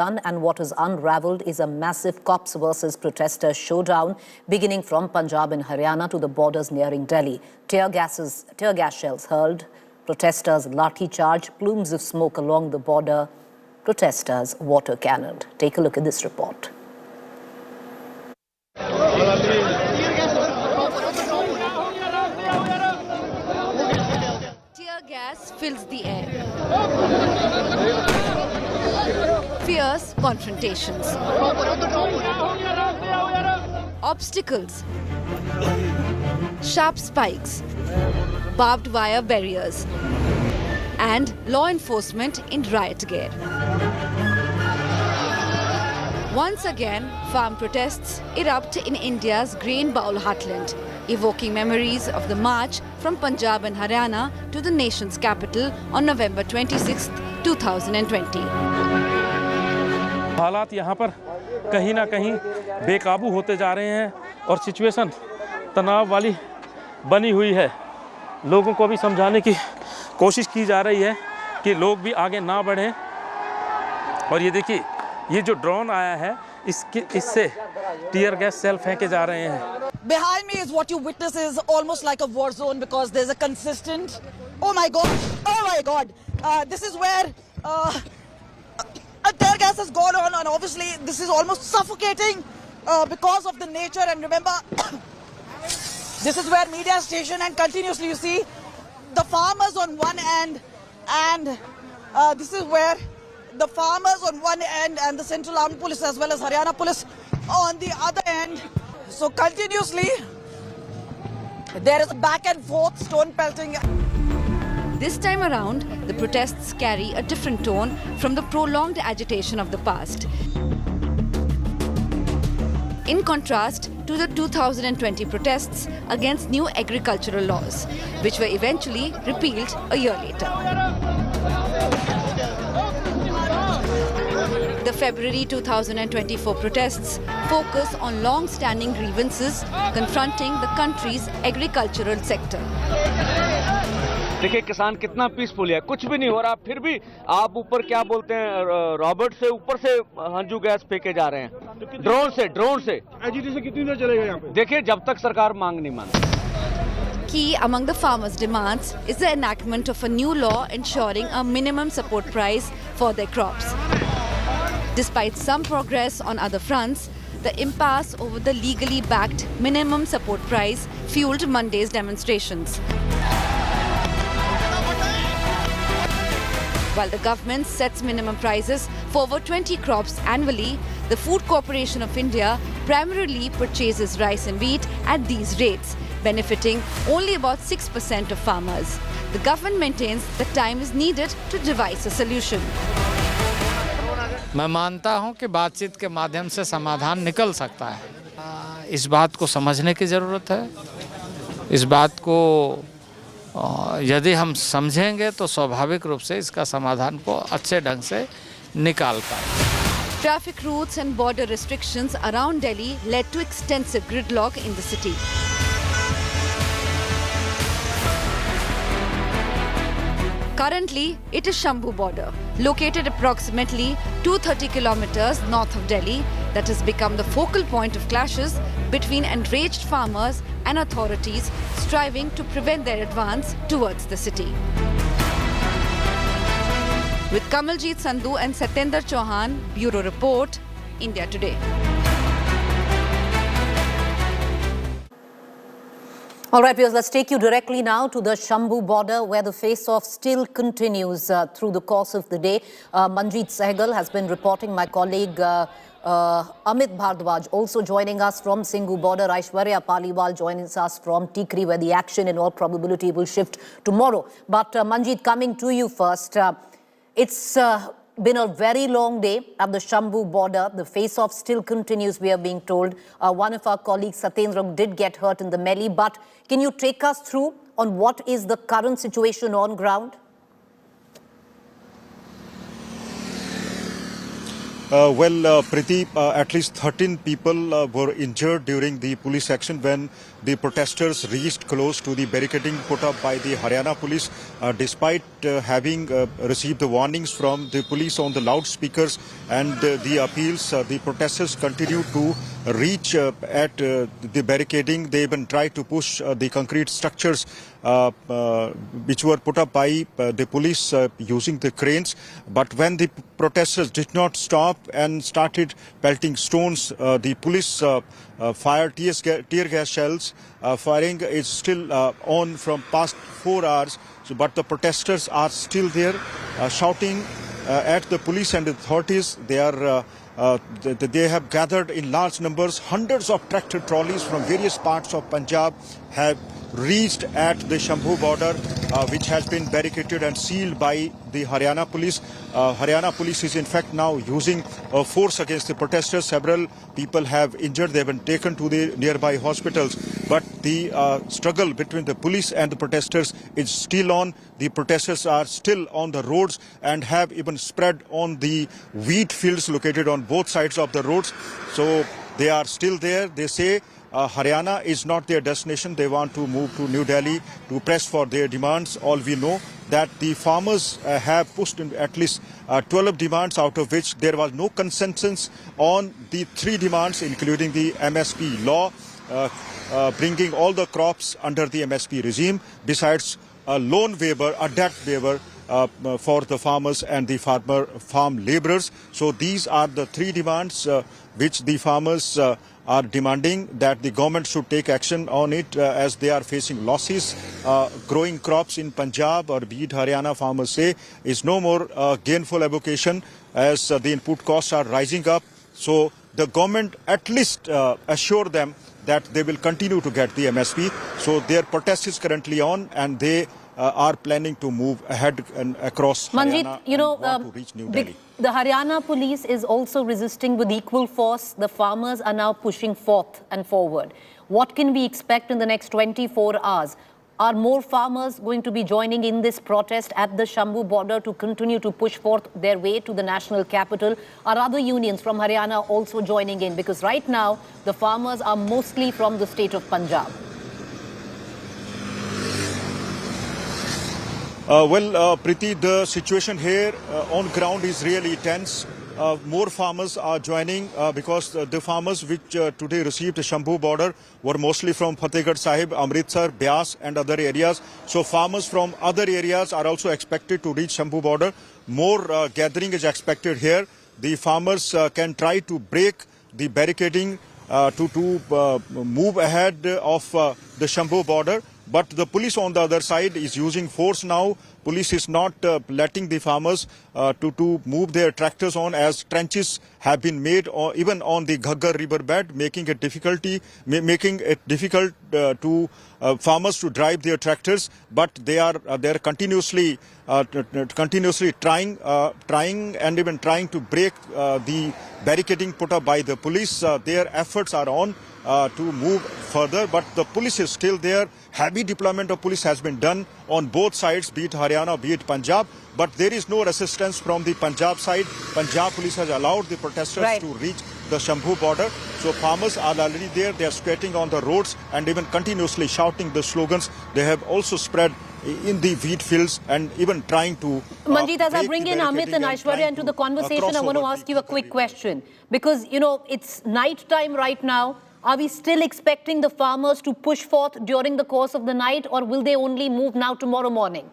And what has unraveled is a massive cops versus protesters showdown beginning from Punjab and Haryana to the borders nearing Delhi. Tear gas shells hurled, protesters lathi charge, plumes of smoke along the border, protesters water cannoned. Take a look at this report. Tear gas fills the air. Fierce confrontations. Obstacles. Sharp spikes. Barbed wire barriers. And law enforcement in riot gear. Once again, farm protests erupt in India's grain bowl heartland, evoking memories of the march from Punjab and Haryana to the nation's capital on November 26, 2020. हालात यहाँ पर कहीं ना कहीं बेकाबू होते जा रहे हैं और सिचुएशन तनाव वाली बनी हुई है। लोगों को भी समझाने की कोशिश की जा रही है कि लोग भी आगे ना बढ़ें। और ये देखिए, ये जो ड्रोन आया है इससे टीयर गैस सेल फेंके जा रहे हैं। Behind me is what you witness is almost like a war zone because there's a consistent, oh my god, this is where a tear gas has gone on, and obviously this is almost suffocating because of the nature. And remember, this is where media is stationed, and continuously you see the farmers on one end, and this is where the farmers on one end and the Central Armed Police as well as Haryana Police on the other end. So continuously there is back and forth stone pelting. This time around, the protests carry a different tone from the prolonged agitation of the past. In contrast to the 2020 protests against new agricultural laws, which were eventually repealed a year later. The February 2024 protests focus on long-standing grievances confronting the country's agricultural sector. देखिए किसान कितना peaceful है, कुछ भी नहीं हो रहा, फिर भी आप ऊपर क्या बोलते हैं, रॉबर्ट से ऊपर से हंजू गैस फेंके जा रहे हैं, ड्रोन से एजीटी कितनी देर चलेगा यहाँ पे? देखिए जब तक सरकार मांग नहीं माने। Key among the farmers' demands is the enactment of a new law ensuring a minimum support price for their crops. Despite some progress on other fronts, the impasse over the legally backed minimum support price fueled Monday's demonstrations. While the government sets minimum prices for over 20 crops annually, the Food Corporation of India primarily purchases rice and wheat at these rates, benefiting only about 6% of farmers. The government maintains that time is needed to devise a solution. मैं मानता हूं कि बातचीत के माध्यम से समाधान निकल सकता है। इस बात को समझने की ज़रूरत है। इस बात को यदि हम समझेंगे तो स्वाभाविक रूप से इसका समाधान को अच्छे ढंग से निकाल पाएंगे। Traffic routes and border restrictions around Delhi led to extensive gridlock in the city. Currently, it is Shambu border, located approximately 230 kilometers north of Delhi, that has become the focal point of clashes between enraged farmers and authorities striving to prevent their advance towards the city. With Kamaljit Sandhu and Satyendra Chauhan, Bureau Report, India Today. All right, viewers, let's take you directly now to the Shambu border where the face-off still continues through the course of the day. Manjeet Sehgal has been reporting. My colleague Amit Bhardwaj also joining us from Singhu border. Aishwarya Paliwal joins us from Tikri, where the action in all probability will shift tomorrow. But Manjeet, coming to you first, it's been a very long day at the Shambu border. The face-off still continues, we are being told. One of our colleagues, Satyendra, did get hurt in the melee. But can you take us through on what is the current situation on ground? Preeti, at least 13 people were injured during the police action when the protesters reached close to the barricading put up by the Haryana police. Despite having received the warnings from the police on the loudspeakers and the appeals, the protesters continued to reach at the barricading. They even tried to push the concrete structures which were put up by the police using the cranes. But when the protesters did not stop and started pelting stones, the police fired tear gas shells. Firing is still on from past 4 hours. But the protesters are still there shouting at the police and authorities. They have gathered in large numbers. Hundreds of tractor trolleys from various parts of Punjab have reached at the Shambu border, which has been barricaded and sealed by the Haryana police. Haryana police is in fact now using force against the protesters. Several people have injured. They have been taken to the nearby hospitals. But the struggle between the police and the protesters is still on. The protesters are still on the roads and have even spread on the wheat fields located on both sides of the roads. So they are still there. They say Haryana is not their destination. They want to move to New Delhi to press for their demands. All we know that the farmers have pushed in at least 12 demands, out of which there was no consensus on the 3 demands, including the MSP law, bringing all the crops under the MSP regime, besides a loan waiver, a debt waiver for the farmers and the farm laborers. So these are the 3 demands which the farmers are demanding that the government should take action on it as they are facing losses. Growing crops in Punjab or be it Haryana, farmers say, is no more gainful avocation as the input costs are rising up. So the government at least assure them that they will continue to get the MSP. So their protest is currently on and they are planning to move ahead and across Haryana and to reach New Delhi. The Haryana police is also resisting with equal force. The farmers are now pushing forth and forward. What can we expect in the next 24 hours? Are more farmers going to be joining in this protest at the Shambu border to continue to push forth their way to the national capital? Are other unions from Haryana also joining in? Because right now, the farmers are mostly from the state of Punjab. Preeti, the situation here on ground is really tense. More farmers are joining because the farmers which today received the Shambu border were mostly from Fatehgarh Sahib, Amritsar, Beas and other areas. So farmers from other areas are also expected to reach Shambu border. More gathering is expected here. The farmers can try to break the barricading to move ahead of the Shambu border. But the police on the other side is using force now. Police is not letting the farmers to move their tractors on, as trenches have been made even on the Ghaggar river bed, making it difficult to farmers to drive their tractors. But they are continuously trying and even trying to break the barricading put up by the police. Their efforts are on to move further, but the police is still there. Heavy deployment of police has been done on both sides, be it Haryana, be it Punjab, but there is no resistance from the Punjab side. Punjab police has allowed the protesters to reach the Shambu border. So farmers are already there. They are skating on the roads and even continuously shouting the slogans. They have also spread in the wheat fields and even trying to... Manjeet, as I bring in Amit and Aishwarya into the conversation, I want to ask you a quick question. Because, you know, it's night time right now. Are we still expecting the farmers to push forth during the course of the night, or will they only move now tomorrow morning?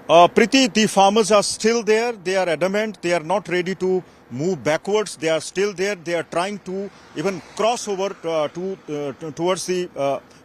Preeti, the farmers are still there. They are adamant. They are not ready to move backwards. They are still there. They are trying to even cross over towards the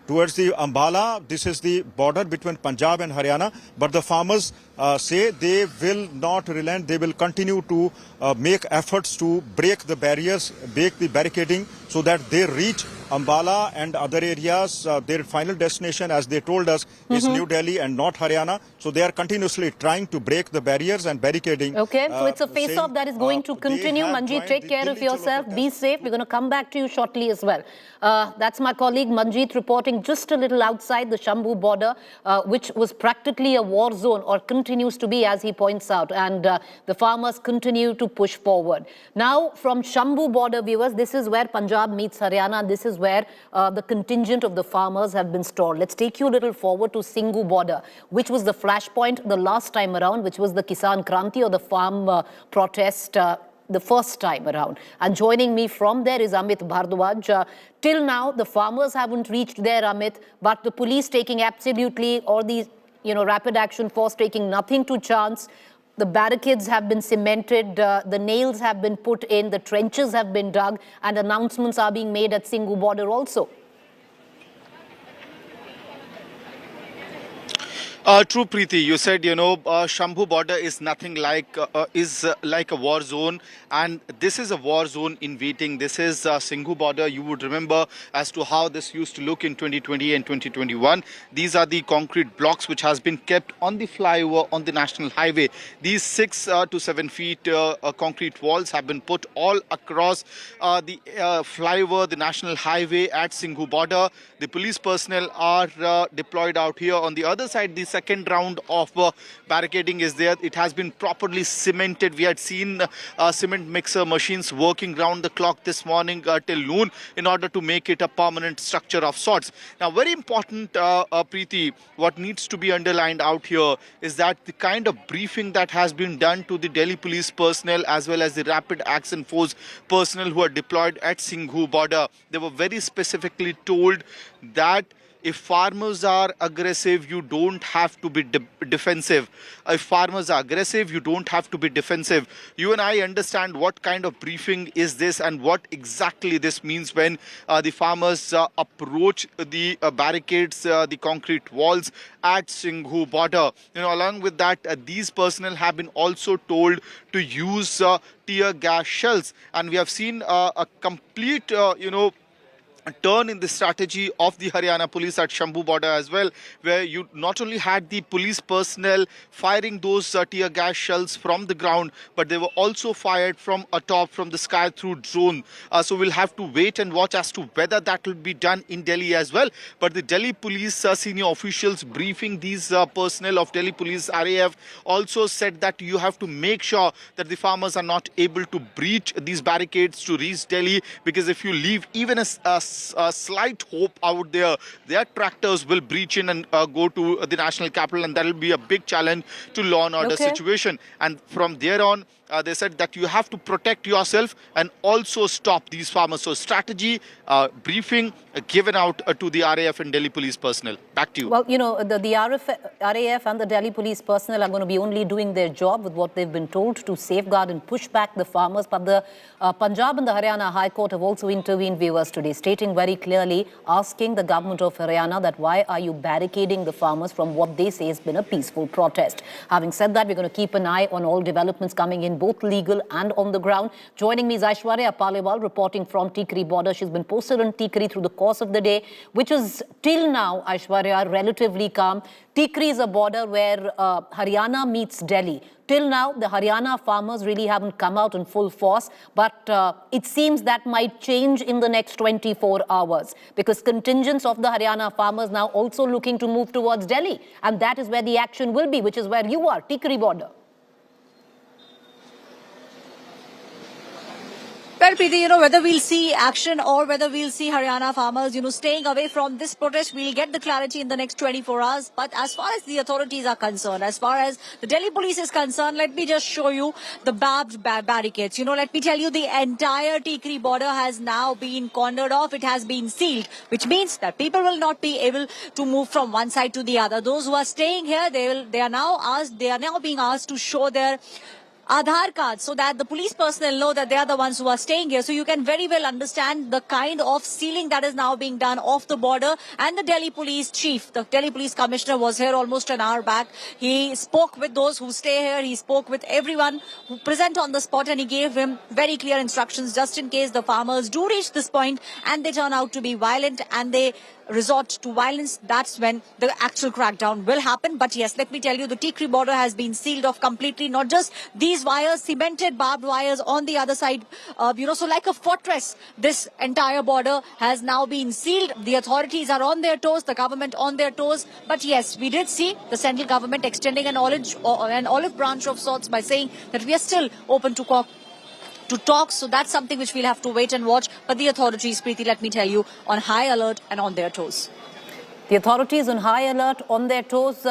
Ambala. This is the border between Punjab and Haryana. But the farmers say they will not relent. They will continue to make efforts to break the barriers, break the barricading, so that they reach Ambala and other areas. Their final destination, as they told us, is New Delhi and not Haryana. So they are continuously trying to break the barriers and barricading. Okay, so it's a face-off that is going to continue. Manjeet, take care of yourself. Be safe. We're going to come back to you shortly as well. That's my colleague Manjeet reporting just a little outside the Shambu border, which was practically a war zone or continues to be, as he points out, and the farmers continue to push forward. Now, from Shambu border, viewers, this is where Punjab meets Haryana. This is where the contingent of the farmers have been stored. Let's take you a little forward to Singhu border, which was the flashpoint the last time around, which was the Kisan Kranti or the farm protest the first time around. And joining me from there is Amit Bhardwaj. Till now, the farmers haven't reached there, Amit, but the police taking absolutely, or the rapid action force taking nothing to chance. The barricades have been cemented, the nails have been put in, the trenches have been dug, and announcements are being made at Singhu border also. True, Preeti. You said, Shambu border is nothing like, like a war zone. And this is a war zone in waiting. This is Singhu border. You would remember as to how this used to look in 2020 and 2021. These are the concrete blocks which has been kept on the flyover on the national highway. These 6 to 7 feet concrete walls have been put all across the flyover, the national highway at Singhu border. The police personnel are deployed out here. On the other side, the second round of barricading is there. It has been properly cemented. We had seen cement mixer machines working round the clock this morning till noon in order to make it a permanent structure of sorts. Now, very important, Preeti, what needs to be underlined out here is that the kind of briefing that has been done to the Delhi police personnel as well as the rapid action force personnel who are deployed at Singhu border, they were very specifically told that if farmers are aggressive, you don't have to be defensive. If farmers are aggressive, you don't have to be defensive. You and I understand what kind of briefing is this and what exactly this means when the farmers approach the barricades, the concrete walls at Singhu border. Along with that, these personnel have been also told to use tear gas shells. And we have seen a complete, a turn in the strategy of the Haryana police at Shambu border as well, where you not only had the police personnel firing those tear gas shells from the ground, but they were also fired from atop, from the sky through drone. So we'll have to wait and watch as to whether that will be done in Delhi as well. But the Delhi police senior officials briefing these personnel of Delhi police RAF also said that you have to make sure that the farmers are not able to breach these barricades to reach Delhi, because if you leave even a slight hope out there, their tractors will breach in and go to the national capital, and that will be a big challenge to law and order situation. And from there on, they said that you have to protect yourself and also stop these farmers. So strategy, briefing given out to the RAF and Delhi police personnel. Back to you. Well, the RAF and the Delhi police personnel are going to be only doing their job with what they've been told to safeguard and push back the farmers. But the Punjab and the Haryana High Court have also intervened, viewers, today, stating very clearly, asking the government of Haryana that why are you barricading the farmers from what they say has been a peaceful protest. Having said that, we're going to keep an eye on all developments coming in, both legal and on the ground. Joining me is Aishwarya Palewal, reporting from Tikri border. She's been posted on Tikri through the course of the day, which is till now, Aishwarya, relatively calm. Tikri is a border where Haryana meets Delhi. Till now, the Haryana farmers really haven't come out in full force, but it seems that might change in the next 24 hours because contingents of the Haryana farmers now also looking to move towards Delhi. And that is where the action will be, which is where you are, Tikri border. Well, Preeti, whether we'll see action or whether we'll see Haryana farmers, staying away from this protest, we'll get the clarity in the next 24 hours. But as far as the authorities are concerned, as far as the Delhi police is concerned, let me just show you the barbed barricades. Let me tell you, the entire Tikri border has now been cornered off. It has been sealed, which means that people will not be able to move from one side to the other. Those who are staying here, they are now being asked to show their Aadhaar cards so that the police personnel know that they are the ones who are staying here. So you can very well understand the kind of sealing that is now being done off the border. And the Delhi police chief, the Delhi police commissioner, was here almost an hour back. He spoke with those who stay here. He spoke with everyone who present on the spot, and he gave him very clear instructions just in case the farmers do reach this point and they turn out to be violent and they resort to violence, that's when the actual crackdown will happen. But yes, let me tell you, the Tikri border has been sealed off completely. Not just these wires, cemented barbed wires on the other side. So like a fortress, this entire border has now been sealed. The authorities are on their toes, the government on their toes. But yes, we did see the central government extending an olive branch of sorts by saying that we are still open to talk. So that's something which we'll have to wait and watch. But the authorities, Preeti, let me tell you, on high alert and on their toes. The authorities on high alert, on their toes.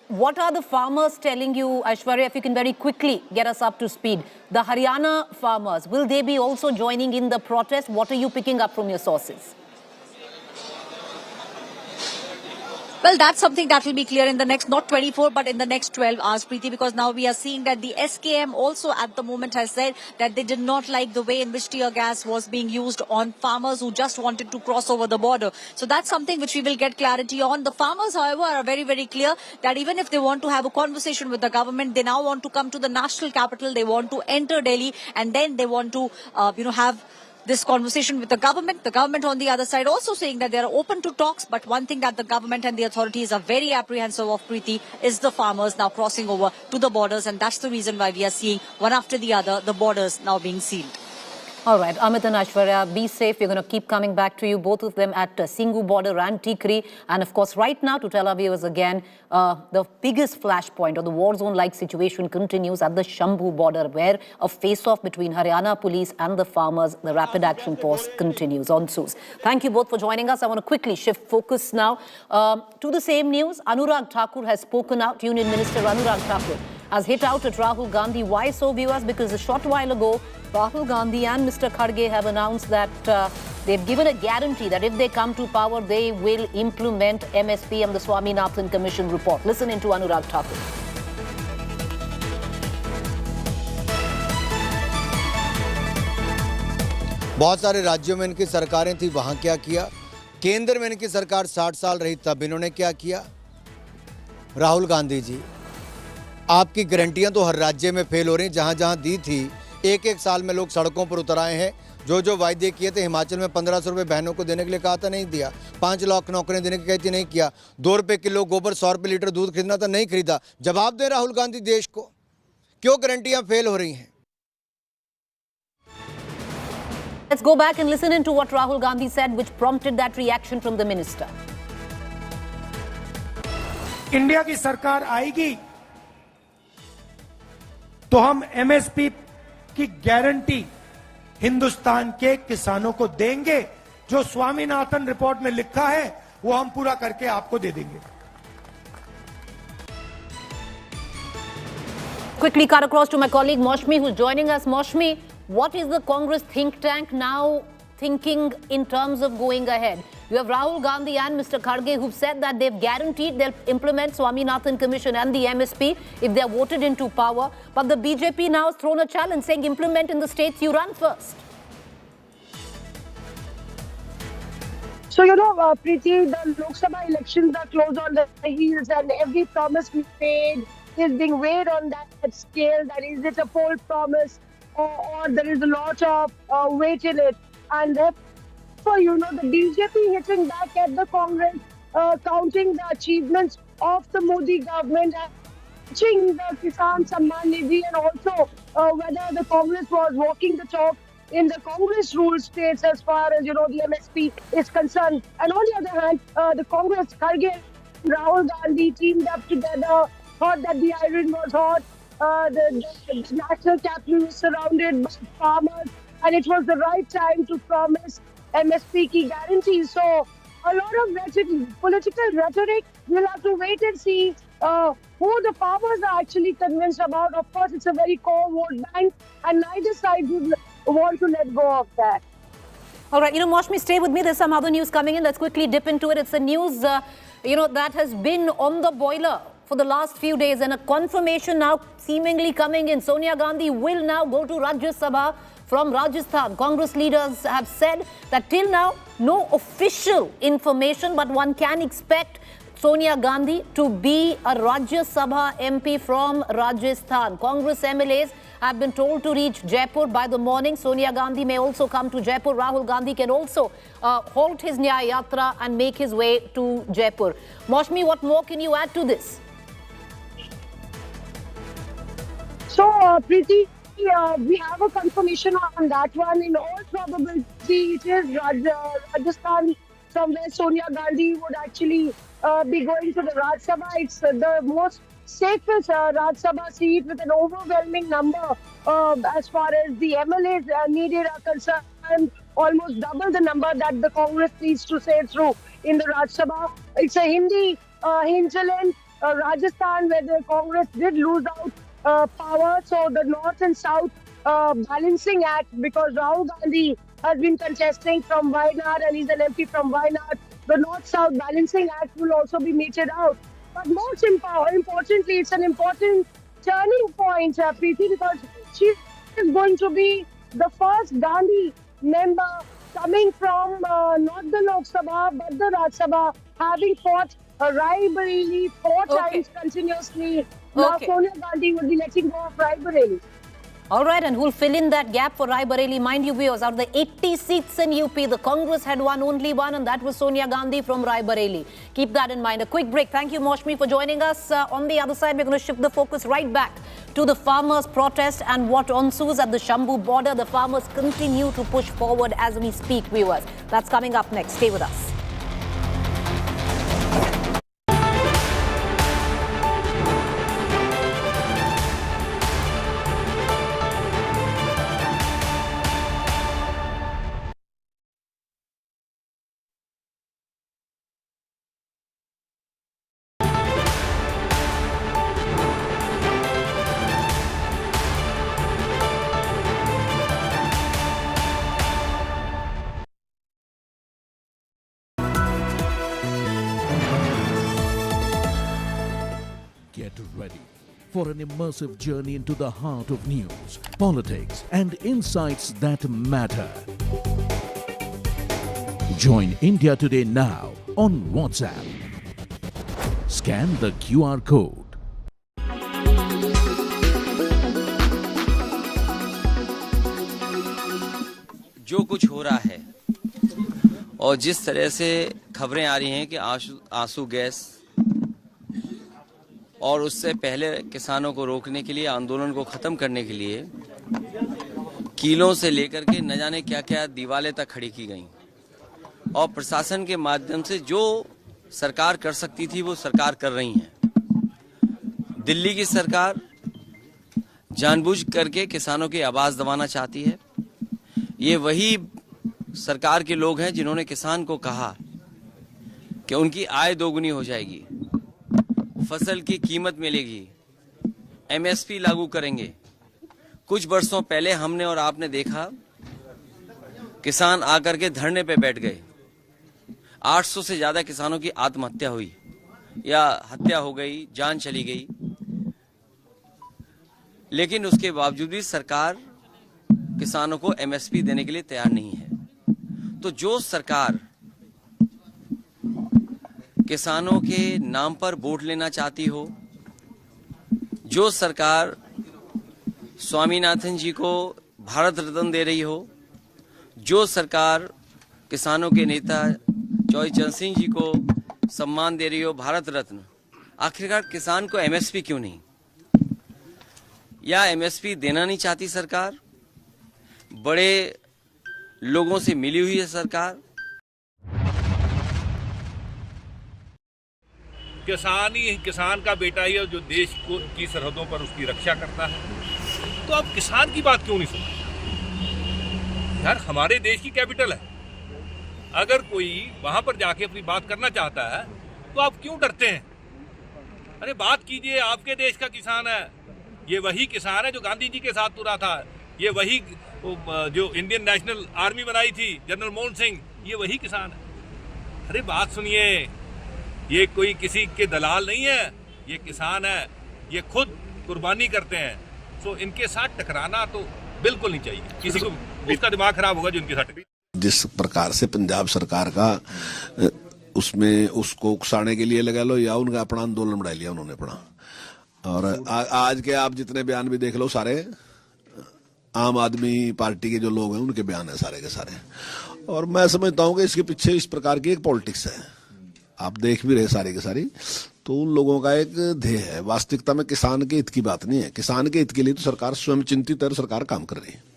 What are the farmers telling you, Aishwarya, if you can very quickly get us up to speed? The Haryana farmers, will they be also joining in the protest? What are you picking up from your sources? Well, that's something that will be clear in the next, not 24, but in the next 12 hours, Preeti, because now we are seeing that the SKM also at the moment has said that they did not like the way in which tear gas was being used on farmers who just wanted to cross over the border. So that's something which we will get clarity on. The farmers, however, are very, very clear that even if they want to have a conversation with the government, they now want to come to the national capital, they want to enter Delhi, and then they want to, have this conversation with the government. The government on the other side also saying that they are open to talks. But one thing that the government and the authorities are very apprehensive of, Preeti, is the farmers now crossing over to the borders. And that's the reason why we are seeing one after the other, the borders now being sealed. All right, Amit and Aishwarya, be safe. We're going to keep coming back to you, both of them at Singhu border and Tikri. And of course, right now, to tell our viewers again, the biggest flashpoint or the war zone-like situation continues at the Shambu border, where a face-off between Haryana police and the farmers, the rapid action force, continues on Soos. Thank you both for joining us. I want to quickly shift focus now to the same news. Anurag Thakur has spoken out. Union Minister Anurag Thakur has hit out at Rahul Gandhi. Why so, viewers? Because a short while ago, Rahul Gandhi and Mr. Kharge have announced that they've given a guarantee that if they come to power, they will implement MSP and the Swaminathan Commission report. Listen into Anurag Thakur. बहुत सारे राज्यों में इनकी सरकारें थी, वहाँ क्या किया? केंद्र में इनकी सरकार 60 साल रही, तब इन्होंने क्या किया? राहुल गांधी जी, आपकी गारंटियां तो हर राज्य में फेल हो रही, जहाँ जहाँ दी थी एक साल में लोग सड़कों पर उतर आए हैं। जो वायदे किए थे, हिमाचल में 1500 रुपये बहनों को देने के लिए कहा था, नहीं दिया। 5 लाख नौकरियां देने की कही थी, नहीं किया। 2 रुपये किलो गोबर, 100 रुपये लीटर दूध खरीदना था, नहीं खरीदा। जवाब दे राहुल गांधी देश को, क्यों गारंटियां फेल हो रही हैं? Let's go back and listen into what Rahul Gandhi said, which prompted that reaction from the minister. India की सरकार आएगी तो हम एमएसपी की गारंटी हिंदुस्तान के किसानों को देंगे। जो स्वामीनाथन रिपोर्ट में लिखा है वो हम पूरा करके आपको दे देंगे। Quickly cut across to my colleague Moshmi, who's joining us. Moshmi, what is the Congress think tank now thinking in terms of going ahead? You have Rahul Gandhi and Mr. Kharge who've said that they've guaranteed they'll implement Swaminathan Commission and the MSP if they're voted into power. But the BJP now has thrown a challenge saying implement in the states you run first. So, Preeti, the Lok Sabha elections are close on the heels and every promise we made is being weighed on that scale. That is it a poll promise or there is a lot of weight in it. And therefore, the BJP hitting back at the Congress, counting the achievements of the Modi government, touching the Kisan Samman Nidhi, and also whether the Congress was walking the talk in the Congress rule states as far as, the MSP is concerned. And on the other hand, the Congress, Kharge and Rahul Gandhi teamed up together, thought that the iron was hot, the national capital was surrounded by farmers, and it was the right time to promise MSP ki guarantees. So a lot of political rhetoric, we'll have to wait and see who the farmers are actually convinced about. Of course, it's a very core vote bank, and neither side would want to let go of that. All right, Moshmi, stay with me. There's some other news coming in. Let's quickly dip into it. It's the news, that has been on the boiler for the last few days, and a confirmation now seemingly coming in. Sonia Gandhi will now go to Rajya Sabha from Rajasthan. Congress leaders have said that till now, no official information, but one can expect Sonia Gandhi to be a Rajya Sabha MP from Rajasthan. Congress MLAs have been told to reach Jaipur by the morning. Sonia Gandhi may also come to Jaipur. Rahul Gandhi can also halt his Nyaya Yatra and make his way to Jaipur. Moshmi, what more can you add to this? So, Preeti, we have a confirmation on that one. In all probability, it is Rajasthan, from where Sonia Gandhi would actually be going to the Rajya Sabha. It's the most safest Rajya Sabha seat with an overwhelming number as far as the MLAs needed are concerned. Almost double the number that the Congress needs to say through in the Rajya Sabha. It's a Hindi hinterland, Rajasthan, where the Congress did lose out power. So the North and South balancing act, because Rahul Gandhi has been contesting from Wayanad and he's an MP from Wayanad. The North-South balancing act will also be meted out. But most importantly, it's an important turning point, Preeti, because she is going to be the first Gandhi member coming from not the Lok Sabha but the Rajya Sabha, having fought Rae-Bareli 4 times continuously. Now Sonia Gandhi will be letting go of Rae-Bareli. All right, and who'll fill in that gap for Rae-Bareli? Mind you, viewers, out of the 80 seats in UP, the Congress had won only one, and that was Sonia Gandhi from Rae-Bareli. Keep that in mind. A quick break. Thank you, Moshmi, for joining us. On the other side, we're going to shift the focus right back to the farmers' protest and what ensues at the Shambu border. The farmers continue to push forward as we speak, viewers. That's coming up next. Stay with us. Get ready for an immersive journey into the heart of news, politics, and insights that matter. Join India Today now on WhatsApp. Scan the QR code. जो कुछ हो रहा है और जिस तरह से खबरें आ रही हैं कि आंसू गैस और उससे पहले किसानों को रोकने के लिए, आंदोलन को खत्म करने के लिए कीलों से लेकर के न जाने क्या क्या दीवारें तक खड़ी की गई और प्रशासन के माध्यम से जो सरकार कर सकती थी वो सरकार कर रही है। दिल्ली की सरकार जानबूझ करके किसानों की आवाज दबाना चाहती है। ये वही सरकार के लोग हैं जिन्होंने किसान को कहा कि उनकी आय दोगुनी हो जाएगी, फसल की कीमत मिलेगी, एमएसपी लागू करेंगे। कुछ वर्षों पहले हमने और आपने देखा किसान आकर के धरने पे बैठ गए। 800 से ज्यादा किसानों की आत्महत्या हुई या हत्या हो गई, जान चली गई। लेकिन उसके बावजूद भी सरकार किसानों को एमएसपी देने के लिए तैयार नहीं है। तो जो सरकार किसानों के नाम पर वोट लेना चाहती हो, जो सरकार स्वामीनाथन जी को भारत रत्न दे रही हो, जो सरकार किसानों के नेता चौधरी चरण सिंह जी को सम्मान दे रही हो, भारत रत्न, आखिरकार किसान को एमएसपी क्यों नहीं? या एमएसपी देना नहीं चाहती सरकार? बड़े लोगों से मिली हुई है सरकार? किसान का बेटा ही है जो देश को की सरहदों पर उसकी रक्षा करता है। तो अब किसान की बात क्यों नहीं सुनते? यार, हमारे देश की कैपिटल है। अगर कोई वहां पर जाके अपनी बात करना चाहता है तो आप क्यों डरते हैं? अरे बात कीजिए, आपके देश का किसान है। ये वही किसान है जो गांधी जी के साथ तुरा था। ये वही जो इंडियन नेशनल आर्मी बनाई थी जनरल मनमोहन सिंह, ये वही किसान है। अरे बात सुनिए, ये कोई किसी के दलाल नहीं है, ये किसान है, ये खुद कुर्बानी करते हैं। सो इनके साथ टकराना तो बिल्कुल नहीं चाहिए। किसी को उसका दिमाग खराब होगा जो इनके साथ। जिस प्रकार से पंजाब सरकार का उसमें उसको उकसाने के लिए लगा लो या उनका अपना आंदोलन बढ़ा लिया उन्होंने अपना। और आज के आप जितने बयान भी देख लो सारे आम आदमी पार्टी के जो लोग हैं उनके बयान है सारे के सारे। और मैं समझता हूं कि इसके पीछे इस प्रकार की एक पॉलिटिक्स है, आप देख भी रहे सारी की सारी। तो उन लोगों का एक ध्येय है, वास्तविकता में किसान के हित की बात नहीं है। किसान के हित के लिए तो सरकार स्वयं चिंतित है और सरकार काम कर रही है।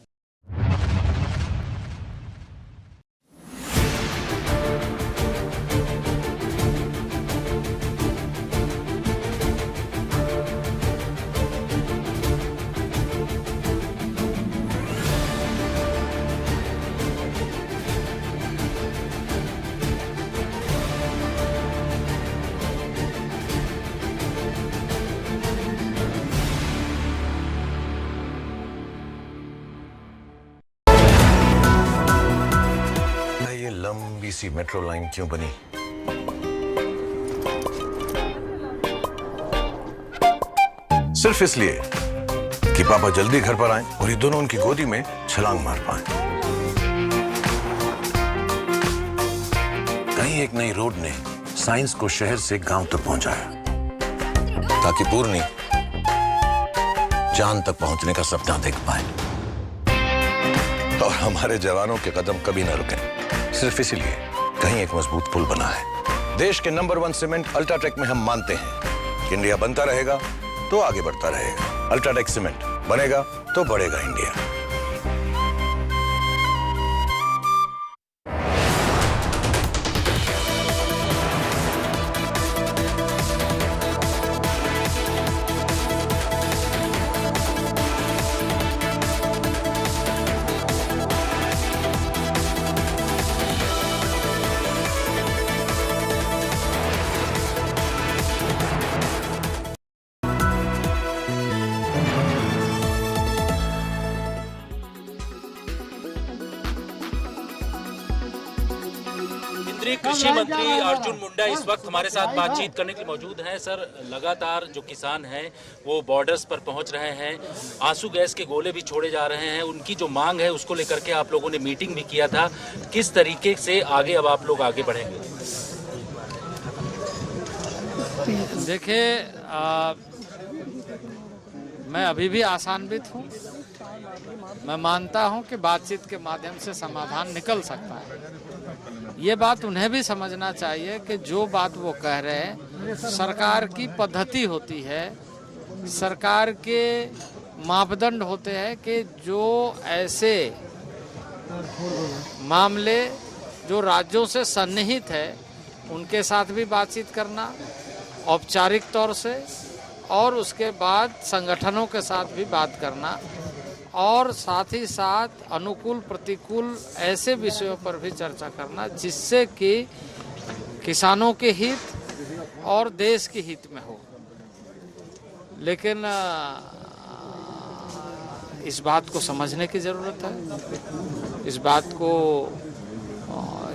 लंबी सी मेट्रो लाइन क्यों बनी? सिर्फ इसलिए कि पापा जल्दी घर पर आए और ये दोनों उनकी गोदी में छलांग मार पाए। कहीं एक नई रोड ने साइंस को शहर से गांव तक पहुंचाया ताकि पूर्णी चांद तक पहुंचने का सपना देख पाए। और हमारे जवानों के कदम कभी न रुके सिर्फ इसीलिए कहीं एक मजबूत पुल बना है। देश के नंबर 1 सीमेंट अल्ट्राटेक में हम मानते हैं कि इंडिया बनता रहेगा तो आगे बढ़ता रहेगा। अल्ट्राटेक सीमेंट बनेगा तो बढ़ेगा इंडिया। कृषि मंत्री अर्जुन मुंडा इस वक्त हमारे साथ बातचीत करने के लिए मौजूद हैं। सर, लगातार जो किसान हैं वो बॉर्डर्स पर पहुंच रहे हैं, आंसू गैस के गोले भी छोड़े जा रहे हैं। उनकी जो मांग है उसको लेकर के आप लोगों ने मीटिंग भी किया था। किस तरीके से आगे अब आप लोग आगे बढ़ेंगे? देखिए, मैं अभी भी आशान्वित हूँ। मैं मानता हूँ कि बातचीत के माध्यम से समाधान निकल सकता है। ये बात उन्हें भी समझना चाहिए कि जो बात वो कह रहे हैं सरकार की पद्धति होती है, सरकार के मापदंड होते हैं कि जो ऐसे मामले जो राज्यों से सन्निहित है उनके साथ भी बातचीत करना औपचारिक तौर से, और उसके बाद संगठनों के साथ भी बात करना, और साथ ही साथ अनुकूल प्रतिकूल ऐसे विषयों पर भी चर्चा करना जिससे कि किसानों के हित और देश के हित में हो। लेकिन इस बात को समझने की ज़रूरत है। इस बात को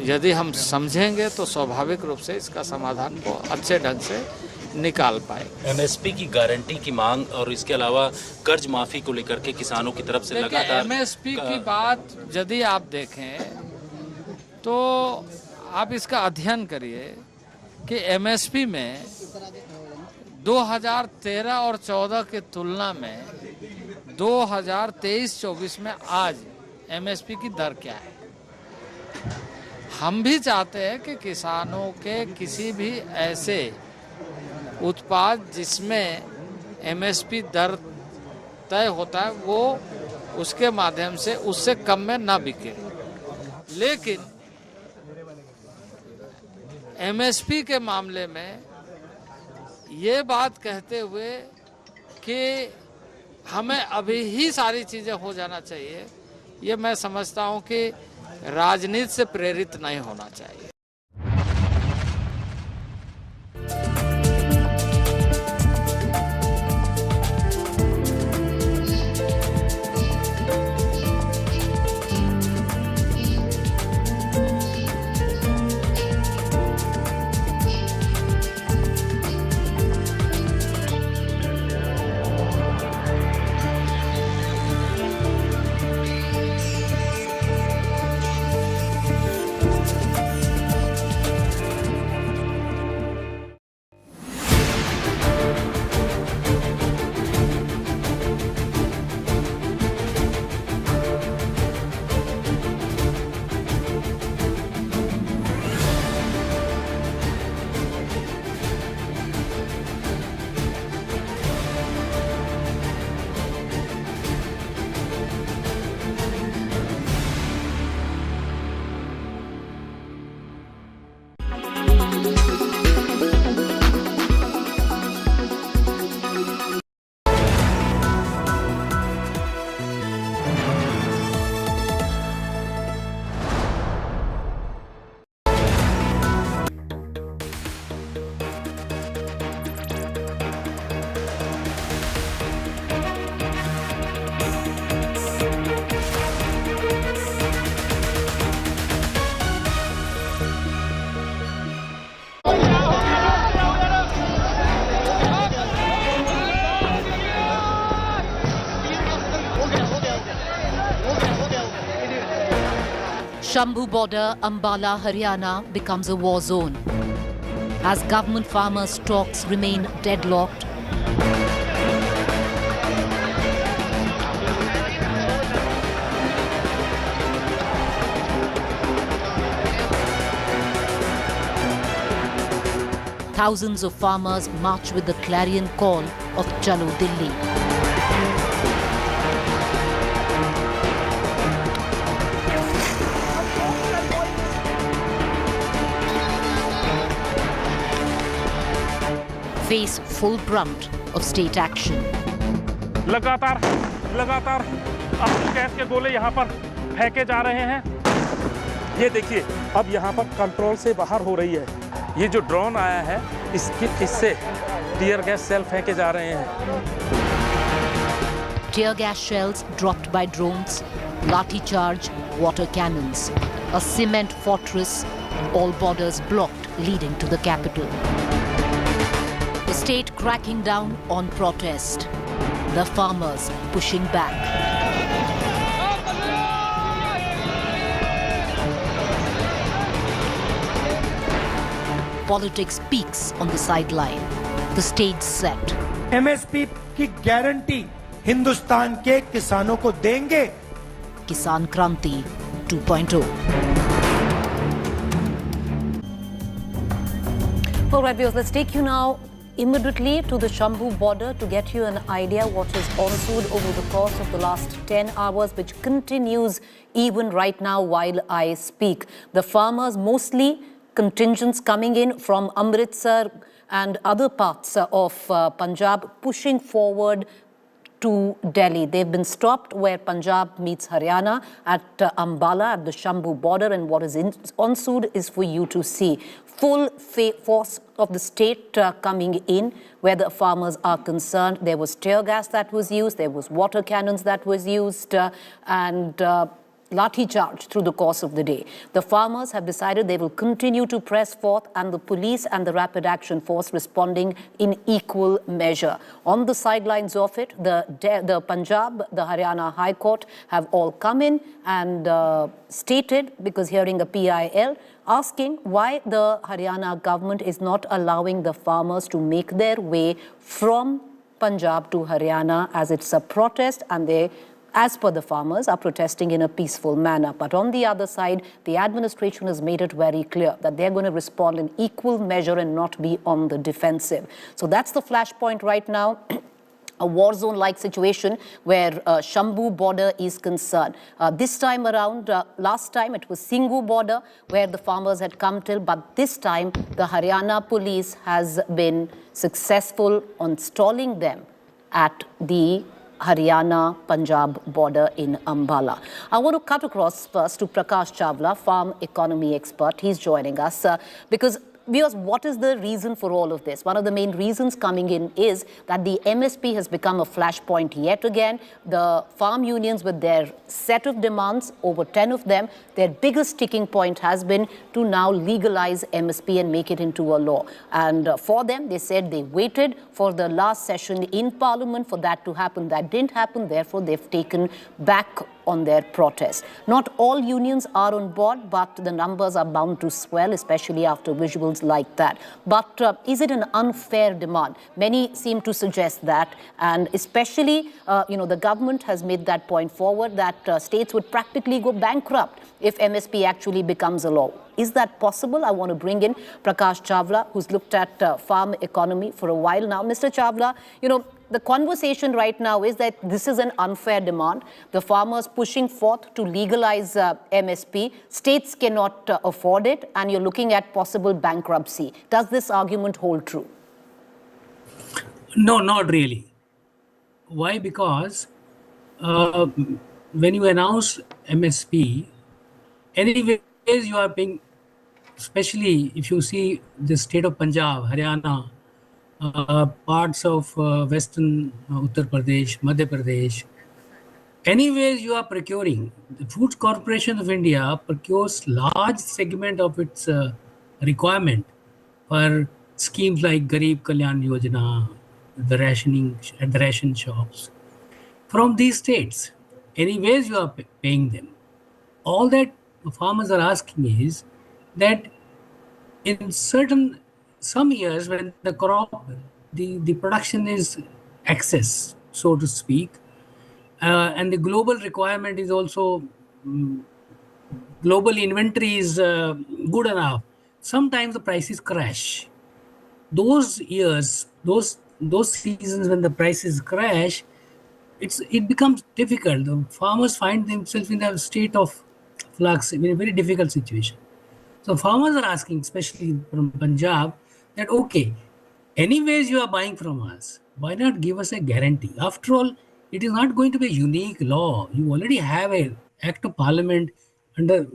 यदि हम समझेंगे तो स्वाभाविक रूप से इसका समाधान को अच्छे ढंग से निकाल पाए। एमएसपी की गारंटी की मांग और इसके अलावा कर्ज माफी को लेकर के किसानों की तरफ से लगातार एमएसपी की बात यदि आप देखें तो आप इसका अध्ययन करिए कि एमएसपी में 2013 और 14 के तुलना में 2023-24 में आज एमएसपी की दर क्या है। हम भी चाहते हैं कि किसानों के किसी भी ऐसे उत्पाद जिसमें एमएसपी दर तय होता है वो उसके माध्यम से उससे कम में ना बिके। लेकिन एमएसपी के मामले में ये बात कहते हुए कि हमें अभी ही सारी चीज़ें हो जाना चाहिए, ये मैं समझता हूँ कि राजनीति से प्रेरित नहीं होना चाहिए। Shambu border, Ambala, Haryana becomes a war zone. As government farmers' talks remain deadlocked, thousands of farmers march with the clarion call of Chalo Delhi. Face full brunt of state action. लगातार gas के गोले यहाँ पर फेंके जा रहे हैं। ये देखिए, अब यहाँ पर कंट्रोल से बाहर हो रही है। ये जो ड्रोन आया है, इससे टीयर गैस सेल फेंके जा रहे हैं। Tear gas shells dropped by drones, lathi charge, water cannons. A cement fortress, all borders blocked leading to the capital. The state cracking down on protest. The farmers pushing back. Politics peaks on the sideline. The stage set. MSP की guarantee Hindustan के किसानों को देंगे. Kisan Kranti 2.0. All right, viewers, let's take you now immediately to the Shambu border to get you an idea what has ensued over the course of the last 10 hours, which continues even right now while I speak. The farmers, mostly contingents coming in from Amritsar and other parts of Punjab, pushing forward to Delhi. They've been stopped where Punjab meets Haryana at Ambala at the Shambu border, and what is ensued is for you to see. Full force of the state coming in where the farmers are concerned. There was tear gas that was used, there was water cannons that was used, and lathi charge through the course of the day. The farmers have decided they will continue to press forth, and the police and the rapid action force responding in equal measure. On the sidelines of it, the Punjab, the Haryana High Court have all come in and stated, because hearing a PIL, asking why the Haryana government is not allowing the farmers to make their way from Punjab to Haryana, as it's a protest and they, as per the farmers, are protesting in a peaceful manner. But on the other side, the administration has made it very clear that they're going to respond in equal measure and not be on the defensive. So that's the flashpoint right now. A war zone-like situation where Shambu border is concerned. This time around, last time it was Singhu border where the farmers had come till, but this time the Haryana police has been successful on stalling them at the Haryana-Punjab border in Ambala. I want to cut across first to Prakash Chawla, farm economy expert. He's joining us because what is the reason for all of this? One of the main reasons coming in is that the MSP has become a flashpoint yet again. The farm unions, with their set of demands, over 10 of them, their biggest sticking point has been to now legalize MSP and make it into a law. And for them, they said they waited for the last session in Parliament for that to happen. That didn't happen. Therefore, they've taken back on their protest. Not all unions are on board, but the numbers are bound to swell, especially after visuals like that. But is it an unfair demand? Many seem to suggest that, and especially, the government has made that point forward that states would practically go bankrupt if MSP actually becomes a law. Is that possible? I want to bring in Prakash Chawla, who's looked at farm economy for a while now. Mr. Chawla, the conversation right now is that this is an unfair demand. The farmers pushing forth to legalize MSP. States cannot afford it, and you're looking at possible bankruptcy. Does this argument hold true? No, not really. Why? Because when you announce MSP, anyways you are paying, especially if you see the state of Punjab, Haryana, parts of western Uttar Pradesh, Madhya Pradesh. Anyways, you are procuring. The Food Corporation of India procures large segment of its requirement for schemes like Garib Kalyan Yojana, the rationing at the ration shops from these states. Anyways, you are paying them. All that farmers are asking is that in some years when the crop, the production is excess, so to speak, and the global requirement is also global inventory is good enough, sometimes the prices crash. Those years, those seasons when the prices crash, it becomes difficult. The farmers find themselves in a state of flux, in a very difficult situation. So farmers are asking, especially from Punjab, that okay, anyways you are buying from us, why not give us a guarantee? After all, it is not going to be a unique law. You already have a act of parliament under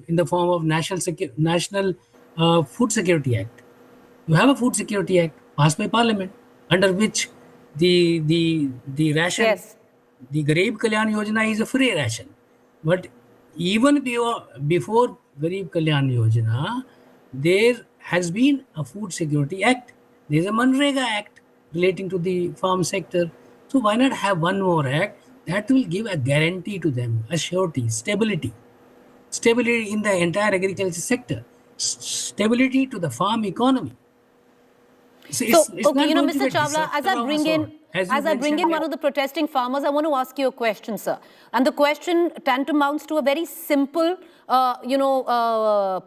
in the form of National Food Security Act. You have a Food Security Act passed by Parliament, under which the ration, the Garib Kalyan Yojana is a free ration. But even before Garib Kalyan Yojana, there has been a Food Security Act. There is a Manrega Act relating to the farm sector. So why not have one more act that will give a guarantee to them, a surety, stability in the entire agriculture sector, stability to the farm economy. So, okay, you know, Mr. Chawla, as I bring in one of the protesting farmers, I want to ask you a question, sir. And the question tantamounts to a very simple,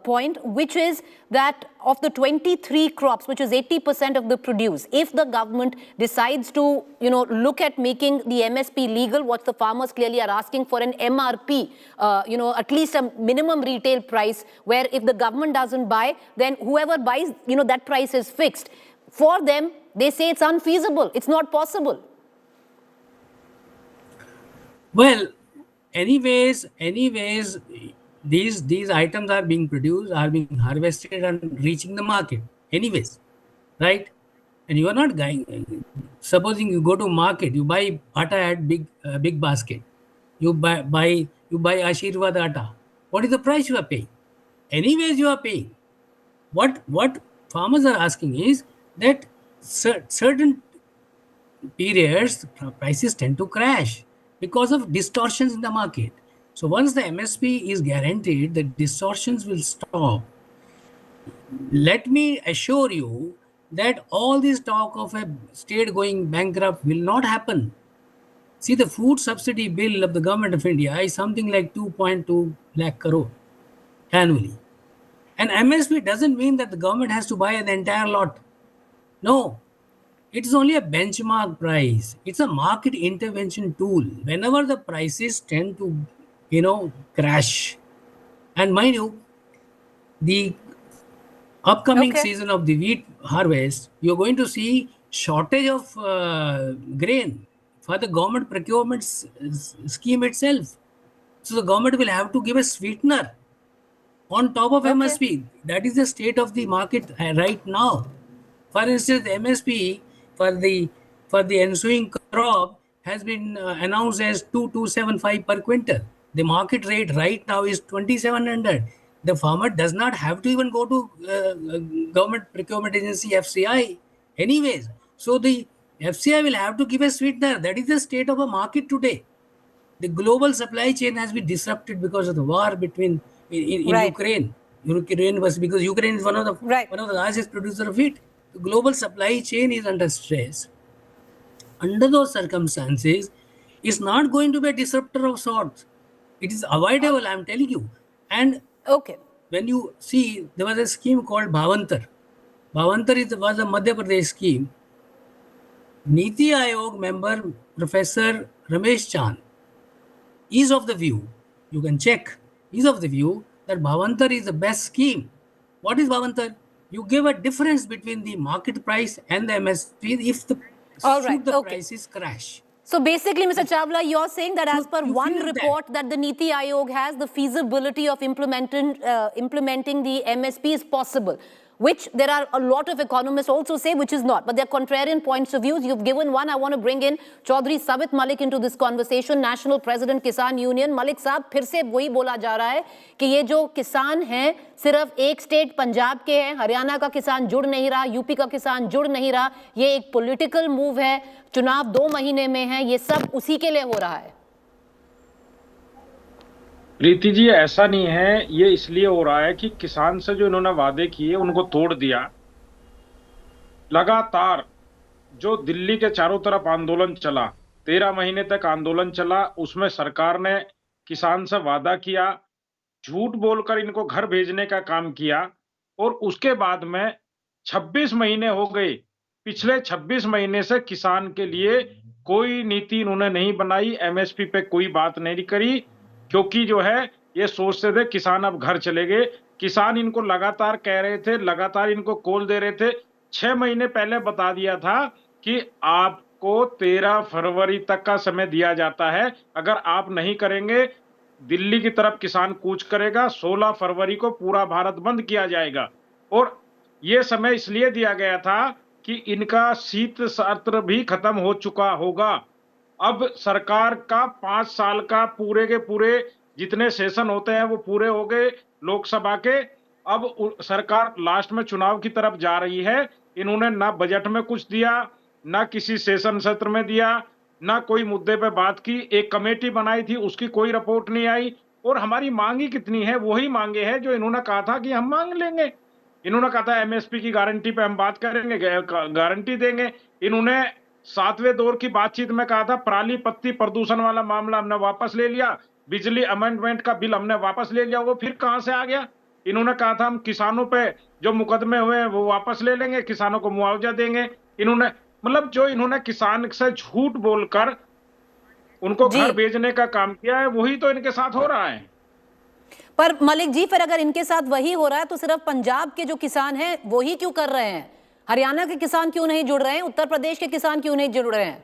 point, which is that of the 23 crops, which is 80% of the produce, if the government decides to, look at making the MSP legal, what the farmers clearly are asking for an MRP, at least a minimum retail price, where if the government doesn't buy, then whoever buys, that price is fixed. For them, they say it's unfeasible. It's not possible. Well, anyways, these items are being produced, are being harvested and reaching the market. Anyways, right? And you are not going. Supposing you go to market, you buy atta at big basket. You buy Ashirwad atta. What is the price you are paying? Anyways, you are paying. What farmers are asking is that certain periods prices tend to crash because of distortions in the market. So once the MSP is guaranteed, the distortions will stop. Let me assure you that all this talk of a state going bankrupt will not happen. See, the food subsidy bill of the government of India is something like 2.2 lakh crore annually. And MSP doesn't mean that the government has to buy the entire lot. No, it is only a benchmark price. It's a market intervention tool. Whenever the prices tend to, crash. And mind you, the upcoming season of the wheat harvest, you're going to see shortage of grain for the government procurement scheme itself. So the government will have to give a sweetener on top of MSP. That is the state of the market right now. For instance, the MSP for the ensuing crop has been announced as 2275 per quintal. The market rate right now is 2700. The farmer does not have to even go to government procurement agency FCI anyways. So the FCI will have to give a sweetener. That is the state of a market today. The global supply chain has been disrupted because of the war between in Ukraine. Ukraine was because Ukraine is one of the largest producer of wheat. The global supply chain is under stress. Under those circumstances, it's not going to be a disruptor of sorts. It is avoidable, I'm telling you. And when you see, there was a scheme called Bhavantar. Bhavantar was a Madhya Pradesh scheme. Niti Aayog member Professor Ramesh Chand is of the view, you can check, is of the view that Bhavantar is the best scheme. What is Bhavantar? You give a difference between the market price and the MSP if the prices crash. So basically, Mr. Chawla, you're saying that as per one report that the Niti Aayog has, the feasibility of implementing the MSP is possible, which there are a lot of economists also say which is not. But they're contrarian points of view. You've given one. I want to bring in Chaudhary Sabit Malik into this conversation, National President Kisan Union. Malik साहब फिर से वही बोला जा रहा है कि ये जो किसान हैं सिर्फ एक स्टेट पंजाब के हैं, हरियाणा का किसान जुड़ नहीं रहा, यूपी का किसान जुड़ नहीं रहा, ये एक पॉलिटिकल मूव है, चुनाव 2 महीने में है, ये सब उसी के लिए हो रहा है. प्रीति जी, ऐसा नहीं है। ये इसलिए हो रहा है कि किसान से जो इन्होंने वादे किए उनको तोड़ दिया। लगातार जो दिल्ली के चारों तरफ आंदोलन चला, 13 महीने तक आंदोलन चला, उसमें सरकार ने किसान से वादा किया, झूठ बोलकर इनको घर भेजने का काम किया, और उसके बाद में 26 महीने हो गए। पिछले 26 महीने से किसान के लिए कोई नीति इन्होंने नहीं बनाई, एमएसपी पे कोई बात नहीं करी, क्योंकि जो है ये सोचते थे किसान अब घर चले गए। किसान इनको लगातार कह रहे थे, लगातार इनको कॉल दे रहे थे। 6 महीने पहले बता दिया था कि आपको 13 फरवरी तक का समय दिया जाता है, अगर आप नहीं करेंगे दिल्ली की तरफ किसान कूच करेगा, 16 फरवरी को पूरा भारत बंद किया जाएगा। और यह समय इसलिए दिया गया था कि इनका शीत सत्र भी खत्म हो चुका होगा। अब सरकार का 5 साल का पूरे के पूरे जितने सेशन होते हैं वो पूरे हो गए लोकसभा के। अब सरकार लास्ट में चुनाव की तरफ जा रही है। इन्होंने ना बजट में कुछ दिया, ना किसी सेशन सत्र में दिया, ना कोई मुद्दे पे बात की। एक कमेटी बनाई थी, उसकी कोई रिपोर्ट नहीं आई। और हमारी मांगी कितनी है, वही मांगे हैं जो इन्होंने कहा था कि हम मांग लेंगे। इन्होंने कहा था एमएसपी की गारंटी पे हम बात करेंगे, गारंटी देंगे। इन्होंने 7वें दौर की बातचीत में कहा था पराली पत्ती प्रदूषण वाला मामला हमने वापस ले लिया, बिजली अमेंडमेंट का बिल हमने वापस ले लिया। वो फिर कहां से आ गया? इन्होंने कहा था हम किसानों पे जो मुकदमे हुए हैं वो वापस ले लेंगे, किसानों को मुआवजा देंगे। इन्होंने मतलब जो इन्होंने किसान से झूठ बोलकर उनको घर भेजने का काम किया है, वही तो इनके साथ हो रहा है। पर मलिक जी, फिर अगर इनके साथ वही हो रहा है तो सिर्फ पंजाब के जो किसान हैं वो ही क्यों कर रहे हैं? हरियाणा के किसान क्यों नहीं जुड़ रहे हैं? उत्तर प्रदेश के किसान क्यों नहीं जुड़ रहे हैं?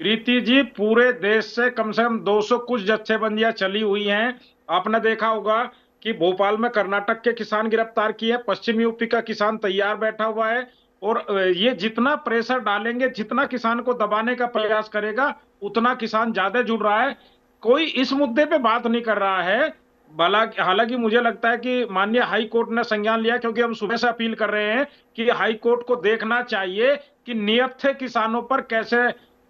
प्रीति जी, पूरे देश से कम 200 कुछ जत्थेबंदियां चली हुई हैं। आपने देखा होगा कि भोपाल में कर्नाटक के किसान गिरफ्तार किए, पश्चिम यूपी का किसान तैयार बैठा हुआ है। और ये जितना प्रेशर डालेंगे, जितना किसान को दबाने का प्रयास करेगा, उतना किसान ज्यादा जुड़ रहा है। कोई इस मुद्दे पे बात नहीं कर रहा है। हालांकि मुझे लगता है कि माननीय हाई कोर्ट ने संज्ञान लिया, क्योंकि हम सुबह से अपील कर रहे हैं कि हाई कोर्ट को देखना चाहिए कि नियत किसानों पर कैसे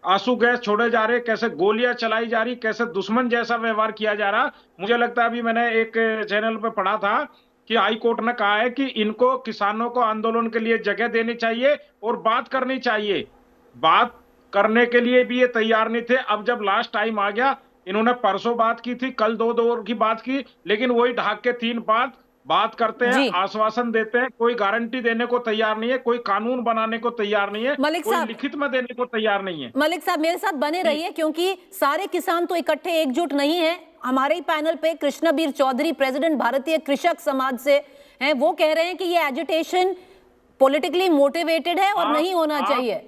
आंसू गैस छोड़े जा रहे, कैसे गोलियां चलाई जा रही, कैसे दुश्मन जैसा व्यवहार किया जा रहा। मुझे लगता है, अभी मैंने एक चैनल पे पढ़ा था कि हाई कोर्ट ने कहा है कि इनको किसानों को आंदोलन के लिए जगह देनी चाहिए और बात करनी चाहिए। बात करने के लिए भी ये तैयार नहीं थे। अब जब लास्ट टाइम आ गया, इन्होंने परसों बात की थी, कल 2 दौर की बात की, लेकिन वही ढाक के 3 बात करते हैं, आश्वासन देते हैं, कोई गारंटी देने को तैयार नहीं है, कोई कानून बनाने को तैयार नहीं है, कोई लिखित में देने को तैयार नहीं है। मलिक साहब, मेरे साथ बने रहिए, क्योंकि सारे किसान तो इकट्ठे एकजुट नहीं है। हमारे ही पैनल पे कृष्णबीर चौधरी, प्रेसिडेंट भारतीय कृषक समाज से हैं, वो कह रहे हैं कि ये एजिटेशन पॉलिटिकली मोटिवेटेड है और नहीं होना चाहिए।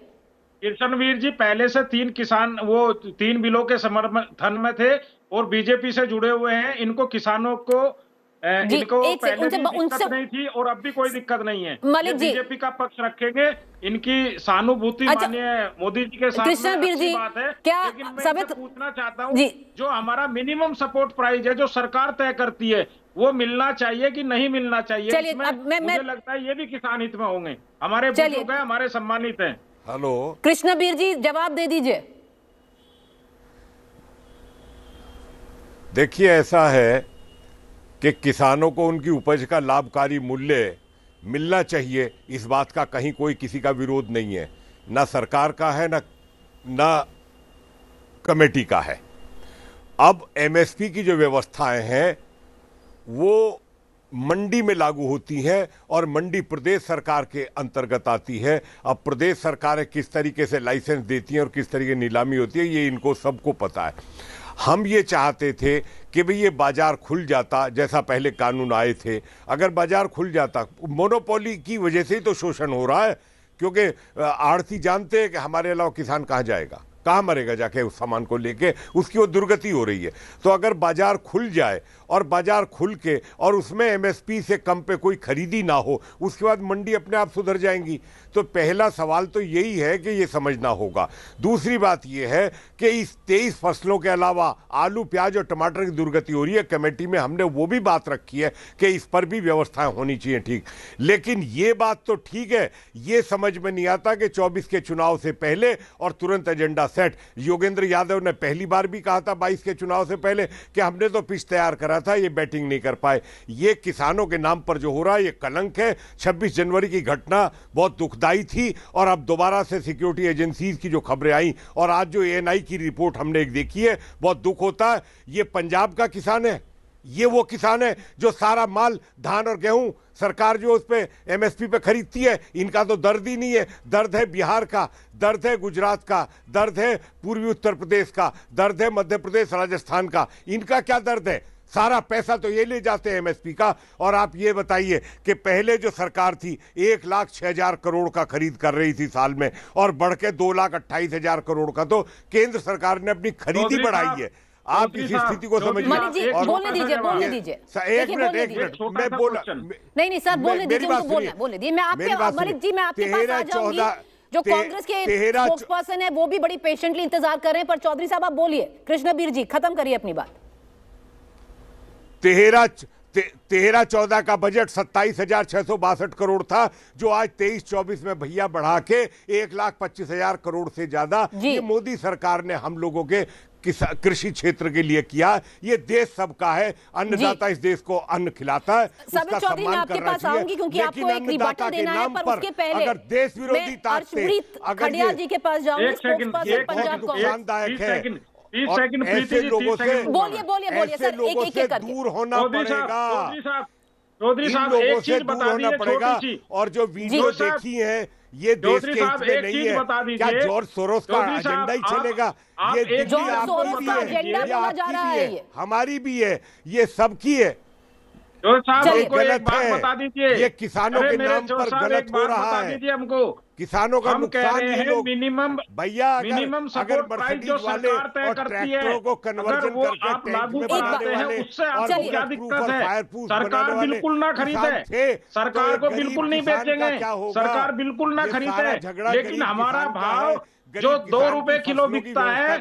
कृष्णवीर जी पहले से 3 किसान वो 3 बिलों के समर्थन में थे और बीजेपी से जुड़े हुए हैं। इनको किसानों को इनको पहले भी दिक्कत नहीं थी और अब भी कोई दिक्कत नहीं है। बीजेपी का पक्ष रखेंगे, इनकी सहानुभूति माननीय मोदी जी के साथ कृष्णबीर जी बात है। क्या लेकिन मैं पूछना चाहता हूँ, जो हमारा मिनिमम सपोर्ट प्राइस है जो सरकार तय करती है, वो मिलना चाहिए कि नहीं मिलना चाहिए? चलिए, मुझे लगता है ये भी किसान हित में होंगे। हमारे बुजुर्ग हैं, हमारे सम्मानित हैं। हेलो कृष्णबीर जी, जवाब दे दीजिए। देखिए, ऐसा है कि किसानों को उनकी उपज का लाभकारी मूल्य मिलना चाहिए, इस बात का कहीं कोई किसी का विरोध नहीं है, ना सरकार का है ना कमेटी का है। अब एमएसपी की जो व्यवस्थाएं हैं वो मंडी में लागू होती है और मंडी प्रदेश सरकार के अंतर्गत आती है। अब प्रदेश सरकारें किस तरीके से लाइसेंस देती हैं और किस तरीके की नीलामी होती है, ये इनको सबको पता है। हम ये चाहते थे कि भाई ये बाजार खुल जाता, जैसा पहले कानून आए थे। अगर बाजार खुल जाता, मोनोपोली की वजह से ही तो शोषण हो रहा है, क्योंकि आड़ती जानते हैं कि हमारे अलावा किसान कहाँ जाएगा, कहाँ मरेगा जाके उस सामान को लेके, उसकी वो दुर्गति हो रही है। तो अगर बाजार खुल जाए और बाजार खुल के और उसमें एमएसपी से कम पे कोई खरीदी ना हो, उसके बाद मंडी अपने आप सुधर जाएंगी। तो पहला सवाल तो यही है कि ये समझना होगा। दूसरी बात ये है कि इस 23 फसलों के अलावा आलू, प्याज और टमाटर की दुर्गति हो रही है। कमेटी में हमने वो भी बात रखी है कि इस पर भी व्यवस्थाएं होनी चाहिए, ठीक। लेकिन ये बात तो ठीक है, ये समझ में नहीं आता कि 24 के चुनाव से पहले और तुरंत एजेंडा सेट। योगेंद्र यादव ने पहली बार भी कहा था 22 के चुनाव से पहले कि हमने तो पिच तैयार करा था, ये बैटिंग नहीं कर पाए। ये किसानों के नाम पर जो हो रहा है ये कलंक है। 26 जनवरी की घटना बहुत दुखदाई थी और अब दोबारा से सिक्योरिटी एजेंसीज की जो खबरें आई और आज जो एएनआई की रिपोर्ट हमने एक देखी है, बहुत दुख होता है। ये पंजाब का किसान है, ये वो किसान है जो सारा माल, धान और गेहूं सरकार जो उस पे एमएसपी पे खरीदती है, इनका तो दर्द ही नहीं है। दर्द है बिहार का, दर्द है गुजरात का, दर्द है पूर्वी उत्तर प्रदेश का, दर्द है मध्य प्रदेश, राजस्थान का। इनका क्या दर्द है? सारा पैसा तो ये ले जाते हैं एमएसपी का। और आप ये बताइए कि पहले जो सरकार थी 1,06,000 करोड़ का खरीद कर रही थी साल में, और बढ़ के 2,28,000 करोड़ का तो केंद्र सरकार ने अपनी खरीदी बढ़ाई है। आप इस स्थिति को समझिए। बोलने दीजिए। एक मिनट मैं बोला नहीं सर, बोलने दीजिए, बोलने दीजिए। मैं आपके मलिक जी, मैं आपके पास आ जाऊंगी। जो कांग्रेस के स्पोक्सपर्सन है वो भी बड़ी पेशेंटली इंतजार कर रहे हैं, पर चौधरी साहब आप बोलिए। कृष्णबीर जी खत्म करिए अपनी बात। 13-14 का बजट 27,662 करोड़ था, जो आज 23-24 में भैया बढ़ा के 1,25,000 करोड़ से ज्यादा ये मोदी सरकार ने हम लोगों के कृषि क्षेत्र के लिए किया। ये देश सबका है, अन्नदाता इस देश को अन्न खिलाता है, उसका सम्मान करना चाहिए। लेकिन अन्नदाता के नाम पर अगर देश विरोधी ताकतें, अगर ये नुकसानदायक है, ऐसे लोगों से दूर होना पड़ेगा। इन लोगों से दूर होना पड़ेगा। और जो वीडियो देखी है ये देश के हित में नहीं है। क्या जॉर्ज सोरोस का एजेंडा ही चलेगा? ये दिल्ली आपकी भी है, ये आपकी भी है, हमारी भी है, ये सबकी है। ये गलत है, ये किसानों के नाम पर गलत हो रहा है। किसानों का नुकसान ये लोग भैया अगर मर्सिडीज वाले और ट्रैक्टरों को कन्वर्जन करके टैंक में बनाने वाले और सरकार बिल्कुल ना खरीदे, सरकार को बिल्कुल नहीं बेचेंगे, सरकार बिल्कुल ना खरीदे। लेकिन हमारा भाव जो 2 रुपए किलो बिकता है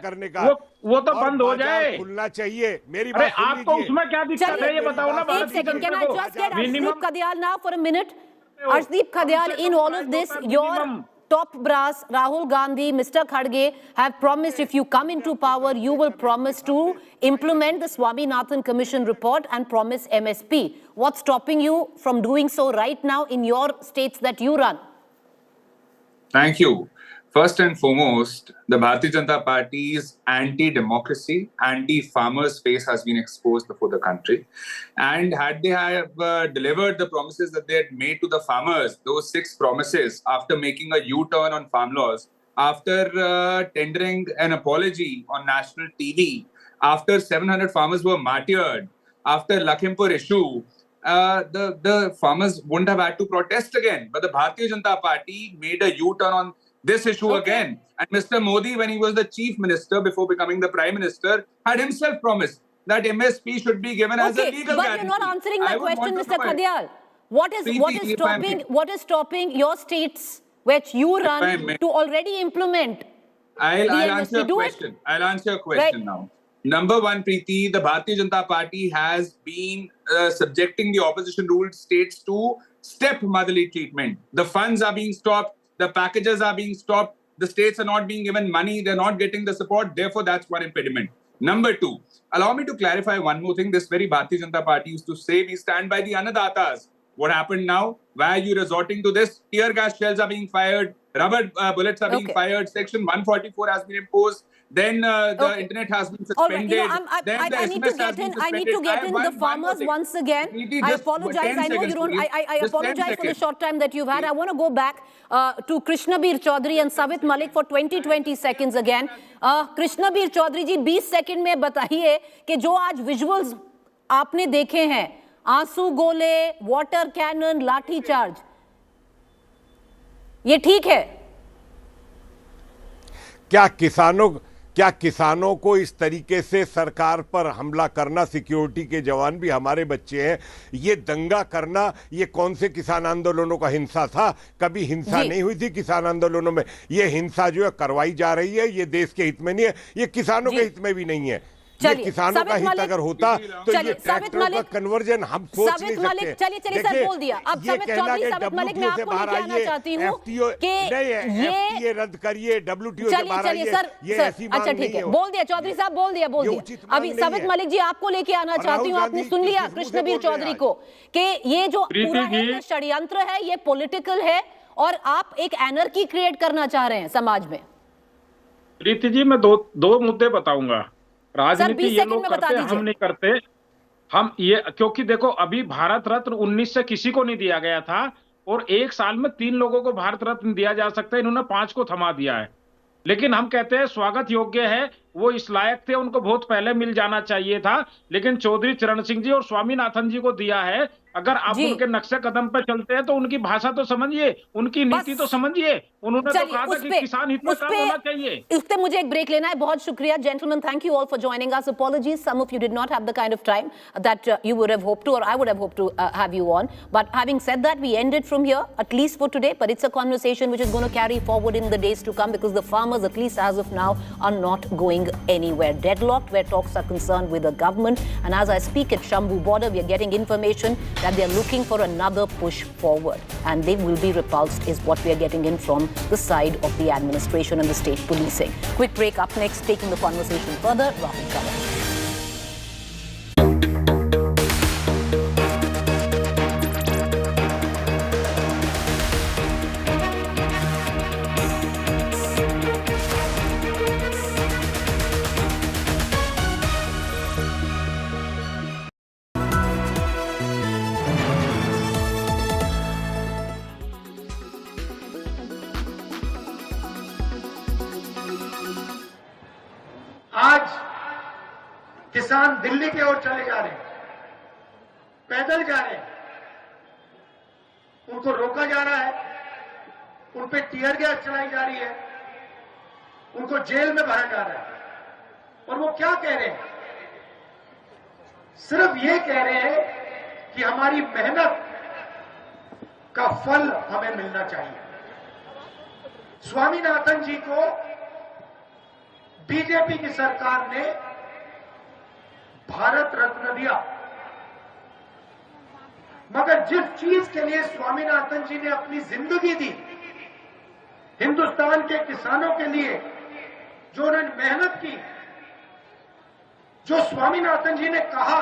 वो तो बंद हो जाए, खुलना चाहिए। मेरी बात आपको उसमें क्या दिक्कत है ये बताओ ना। एक second, can I just get Arshdeep Khadial now for a minute? Arshdeep Khadial, in all of this, your top brass, Rahul Gandhi, Mr. Khadge, have promised if you come into power, you will promise to implement the Swaminathan Commission report and promise MSP. What's stopping you from doing so right now in your states that you run? Thank you. First and foremost, the Bharatiya Janata Party's anti-democracy, anti-farmers face has been exposed before the country. And had they have delivered the promises that they had made to the farmers, those 6 promises, after making a U-turn on farm laws, after tendering an apology on national TV, after 700 farmers were martyred, after Lakhimpur issue, the farmers wouldn't have had to protest again. But the Bharatiya Janata Party made a U-turn on this issue again. And Mr. Modi, when he was the chief minister before becoming the prime minister, had himself promised that MSP should be given as a legal guarantee. But you're not answering my question, Mr. Khadial. What is stopping your states which you run to already implement? I'll answer your question. I'll answer your question now. Number one, Preeti, the Bharatiya Janata Party has been subjecting the opposition ruled states to step motherly treatment. The funds are being stopped. The packages are being stopped. The states are not being given money. They're not getting the support. Therefore, that's one impediment. Number 2, allow me to clarify one more thing. This very Bharatiya Janata Party used to say we stand by the annadatas. What happened now? Why are you resorting to this? Tear gas shells are being fired. Rubber bullets are being fired. Section 144 has been imposed. Then the internet has been suspended. I need to get in the farmers once again. I apologize. I know you don't. I apologize for the short time that you've had. I want to go back to Krishnabir Chaudhary and Savit Malik for 20 seconds again. Krishnabir Chaudhary ji 20 second में बताइए कि जो आज visuals आपने देखे हैं, आंसू गोले, वाटर कैनन, लाठी चार्ज, ये ठीक है? क्या किसानों को इस तरीके से सरकार पर हमला करना, सिक्योरिटी के जवान भी हमारे बच्चे हैं, ये दंगा करना, ये कौन से किसान आंदोलनों का हिंसा था? कभी हिंसा नहीं हुई थी किसान आंदोलनों में। ये हिंसा जो है करवाई जा रही है, ये देश के हित में नहीं है, ये किसानों के हित में भी नहीं है। ये किसानों का हित अगर होता तो ये पेट्रोल का कन्वर्जन हम सोच नहीं सकते। चलिए सर, बोल दिया। अब ये कहना कि WTO से बाहर आइए, FTA रद्द करिए, WTO से बाहर आइए, ये ऐसी बात नहीं है। बोल दिया चौधरी साहब, बोल दिया। अभी साबित मलिक जी आपको लेके आना चाहती हूँ। आपने सुन लिया कृष्णवीर चौधरी को कि ये जो पूरा है ये षड्यंत्र है, ये पॉलिटिकल है और आप एक एनर्की क्रिएट करना चाह रहे हैं समाज में। प्रीति जी, मैं दो मुद्दे बताऊंगा। राजनीति ये लोग करते हैं, हम नहीं करते। हम ये, क्योंकि देखो अभी भारत रत्न 19 से किसी को नहीं दिया गया था और 1 साल में 3 लोगों को भारत रत्न दिया जा सकता है, इन्होंने 5 को थमा दिया है। लेकिन हम कहते हैं स्वागत योग्य है, वो इस लायक थे, उनको बहुत पहले मिल जाना चाहिए था, लेकिन चौधरी चरण सिंह जी और स्वामीनाथन जी को दिया है। अगर आप उनके नक्शे कदम पर चलते हैं तो उनकी भाषा तो समझिए, उनकी नीति तो समझिए। उन्होंने तो कहा था कि किसान हित में काम होना चाहिए। इस पे मुझे एक ब्रेक लेना है। बहुत शुक्रिया gentleman, thank you all for joining us. Apologies, some of you did not have the kind of time that you would have hoped to, or I would have hoped to have you on. But having said that, we end it from here, at least for today. But it's a conversation which is going to carry forward in the days to come, because the farmers, at least as of now, are not going anywhere. Deadlocked where talks are concerned with the government. And as I speak at Shambu border, we are getting information that they are looking for another push forward, and they will be repulsed, is what we are getting in from the side of the administration and the state policing. Quick break. Up next, taking the conversation further, Rahul Gandhi. आज किसान दिल्ली की ओर चले जा रहे हैं, पैदल जा रहे हैं, उनको रोका जा रहा है, उन पे टीयर गैस चलाई जा रही है, उनको जेल में भरा जा रहा है। और वो क्या कह रहे हैं? सिर्फ ये कह रहे हैं कि हमारी मेहनत का फल हमें मिलना चाहिए। स्वामीनाथन जी को बीजेपी की सरकार ने भारत रत्न दिया, मगर जिस चीज के लिए स्वामीनाथन जी ने अपनी जिंदगी दी, हिंदुस्तान के किसानों के लिए जो उन्होंने मेहनत की, जो स्वामीनाथन जी ने कहा,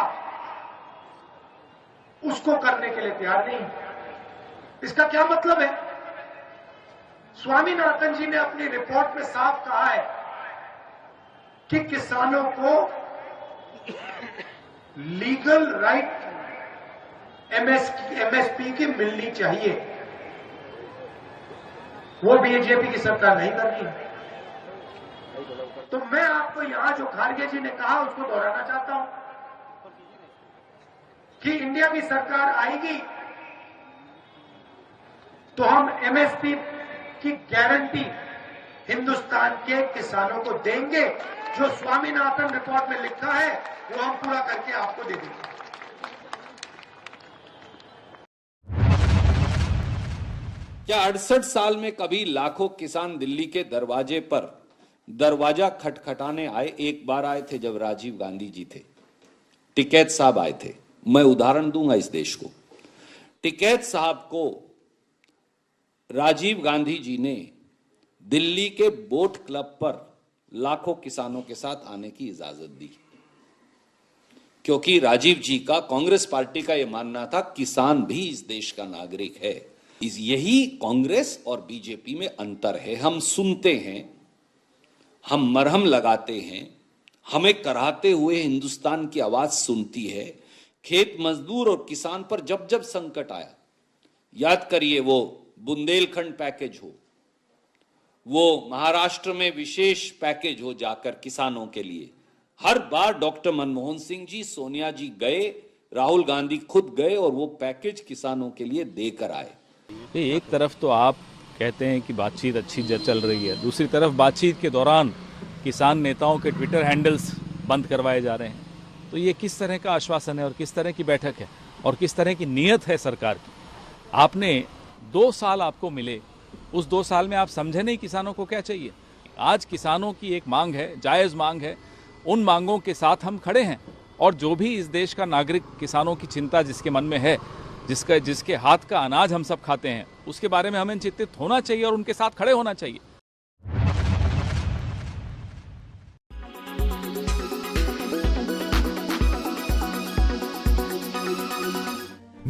उसको करने के लिए तैयार नहीं। इसका क्या मतलब है? स्वामीनाथन जी ने अपनी रिपोर्ट में साफ कहा है कि किसानों को लीगल राइट एमएसपी की मिलनी चाहिए। वो बीजेपी की सरकार नहीं कर रही है। तो मैं आपको यहां जो खारगे जी ने कहा उसको दोहराना चाहता हूं कि इंडिया की सरकार आएगी तो हम एमएसपी की गारंटी हिंदुस्तान के किसानों को देंगे। जो स्वामीनाथन रिपोर्ट में लिखा है वो हम पूरा करके आपको दे देंगे। क्या 68 साल में कभी लाखों किसान दिल्ली के दरवाजे पर दरवाजा खटखटाने आए? एक बार आए थे जब राजीव गांधी जी थे, टिकैत साहब आए थे। मैं उदाहरण दूंगा इस देश को। टिकैत साहब को राजीव गांधी जी ने दिल्ली के बोट क्लब पर लाखों किसानों के साथ आने की इजाजत दी, क्योंकि राजीव जी का, कांग्रेस पार्टी का यह मानना था किसान भी इस देश का नागरिक है। यही कांग्रेस और बीजेपी में अंतर है। हम सुनते हैं, हम मरहम लगाते हैं, हमें कराहते हुए हिंदुस्तान की आवाज सुनती है। खेत मजदूर और किसान पर जब जब संकट आया, याद करिए वो बुंदेलखंड पैकेज हो, वो महाराष्ट्र में विशेष पैकेज हो जाकर किसानों के लिए, हर बार डॉक्टर मनमोहन सिंह जी, सोनिया जी गए, राहुल गांधी खुद गए और वो पैकेज किसानों के लिए देकर आए। एक तरफ तो आप कहते हैं कि बातचीत अच्छी चल रही है, दूसरी तरफ बातचीत के दौरान किसान नेताओं के ट्विटर हैंडल्स बंद करवाए जा रहे हैं। तो ये किस तरह का आश्वासन है और किस तरह की बैठक है और किस तरह की नीयत है सरकार की? आपने 2 साल आपको मिले, उस 2 साल में आप समझे नहीं किसानों को क्या चाहिए? आज किसानों की एक मांग है, जायज़ मांग है, उन मांगों के साथ हम खड़े हैं और जो भी इस देश का नागरिक किसानों की चिंता जिसके मन में है, जिसके हाथ का अनाज हम सब खाते हैं, उसके बारे में हमें चिंतित होना चाहिए और उनके साथ खड़े होना चाहिए।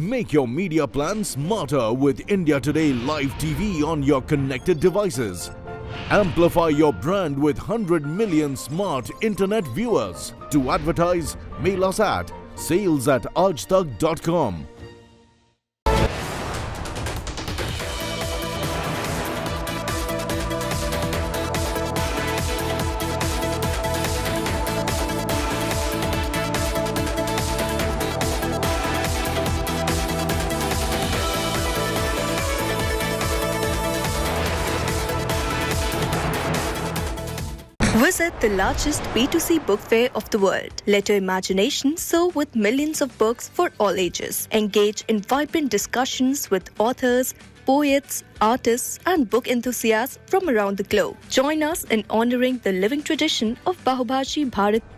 Make your media plan smarter with India Today Live TV on your connected devices. Amplify your brand with 100 million smart internet viewers. To advertise, mail us at sales@aajtak.com. Visit the largest B2C book fair of the world. Let your imagination soar with millions of books for all ages. Engage in vibrant discussions with authors, poets, artists, and book enthusiasts from around the globe. Join us in honoring the living tradition of Bahubhashi Bharat.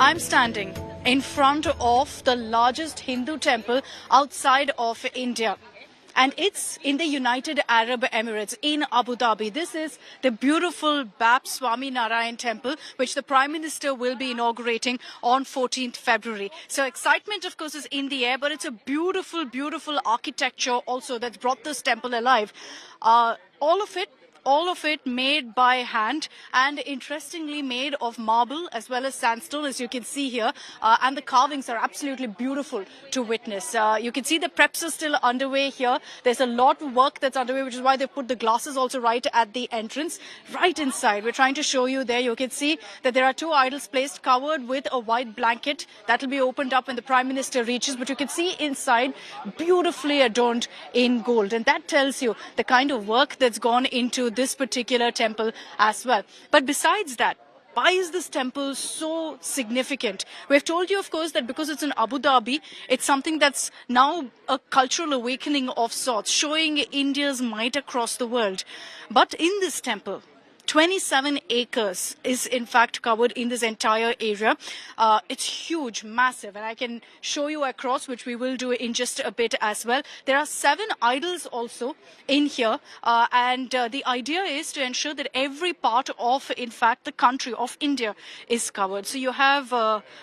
I'm standing in front of the largest Hindu temple outside of India. And it's in the United Arab Emirates in Abu Dhabi. This is the beautiful Bap Swami Narayan temple, which the Prime Minister will be inaugurating on 14th February. So excitement, of course, is in the air, but it's a beautiful, beautiful architecture also that's brought this temple alive. All of it made by hand and interestingly made of marble as well as sandstone, as you can see here. And the carvings are absolutely beautiful to witness. You can see the preps are still underway here. There's a lot of work that's underway, which is why they put the glasses also right at the entrance, right inside. We're trying to show you there. You can see that there are 2 idols placed covered with a white blanket that will be opened up when the Prime Minister reaches. But you can see inside, beautifully adorned in gold. And that tells you the kind of work that's gone into this particular temple as well. But besides that, why is this temple so significant? We've told you, of course, that because it's in Abu Dhabi, it's something that's now a cultural awakening of sorts, showing India's might across the world. But in this temple, 27 acres is in fact covered in this entire area. It's huge, massive, and I can show you across, which we will do in just a bit as well. There are 7 idols also in here, and the idea is to ensure that every part of, in fact, the country of India is covered. So you have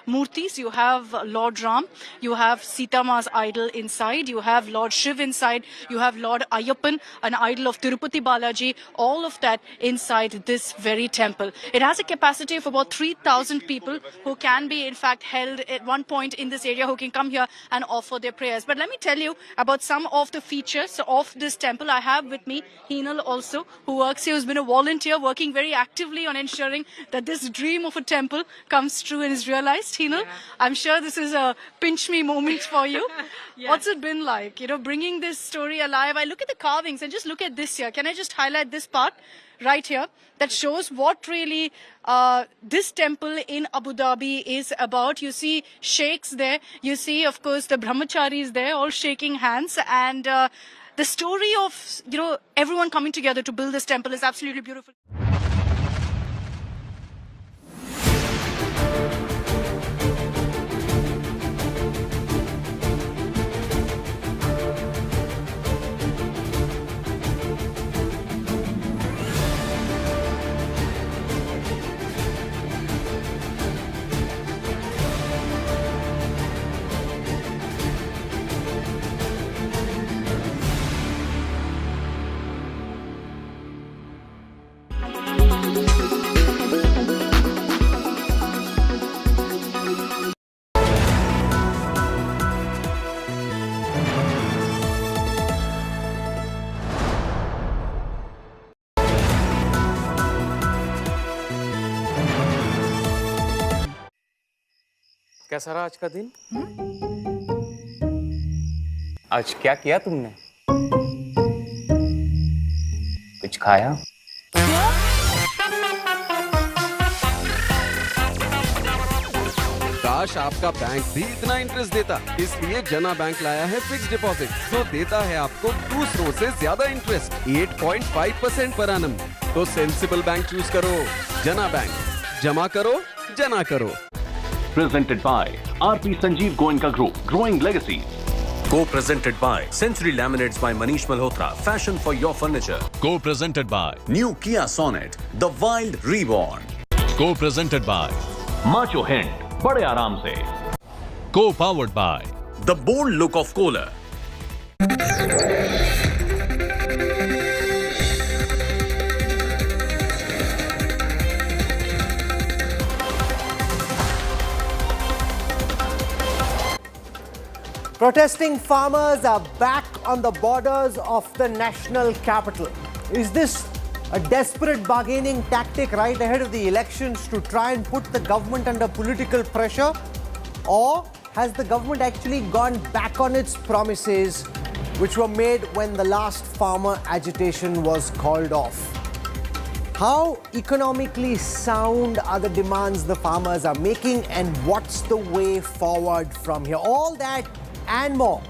murtis, you have Lord Ram, you have Sita Ma's idol inside, you have Lord Shiv inside, you have Lord Ayyappan, an idol of Tirupati Balaji, all of that inside this very temple. It has a capacity of about 3,000 people who can be in fact held at one point in this area, who can come here and offer their prayers. But let me tell you about some of the features of this temple. I have with me Heenal also, who works here, who's been a volunteer working very actively on ensuring that this dream of a temple comes true and is realized. Heenal, I'm sure this is a pinch me moment for you. What's it been like, bringing this story alive? I look at the carvings and just look at this here. Can I just highlight this part right here that shows what really this temple in Abu Dhabi is about? You see sheikhs there. You see, of course, the brahmacharis there, all shaking hands. And the story of, everyone coming together to build this temple is absolutely beautiful. कैसा रहा आज का दिन? आज क्या किया तुमने? कुछ खाया? काश आपका बैंक भी इतना इंटरेस्ट देता, इसलिए जना बैंक लाया है फिक्स डिपॉजिट जो देता है आपको दूसरों से ज्यादा इंटरेस्ट 8.5% पर annum। तो सेंसिबल बैंक चूज करो। जना बैंक, जमा करो, जना करो। Presented by RP Sanjeev Goenka Group, Growing Legacies. Co-presented by Century Laminates by Manish Malhotra, fashion for your furniture. Co-presented by New Kia Sonet, the wild reborn. Co-presented by Macho Hind, बड़े आराम से. Co-powered by The bold look of Kohler. Protesting farmers are back on the borders of the national capital. Is this a desperate bargaining tactic right ahead of the elections to try and put the government under political pressure? Or has the government actually gone back on its promises which were made when the last farmer agitation was called off? How economically sound are the demands the farmers are making, and what's the way forward from here? All that and more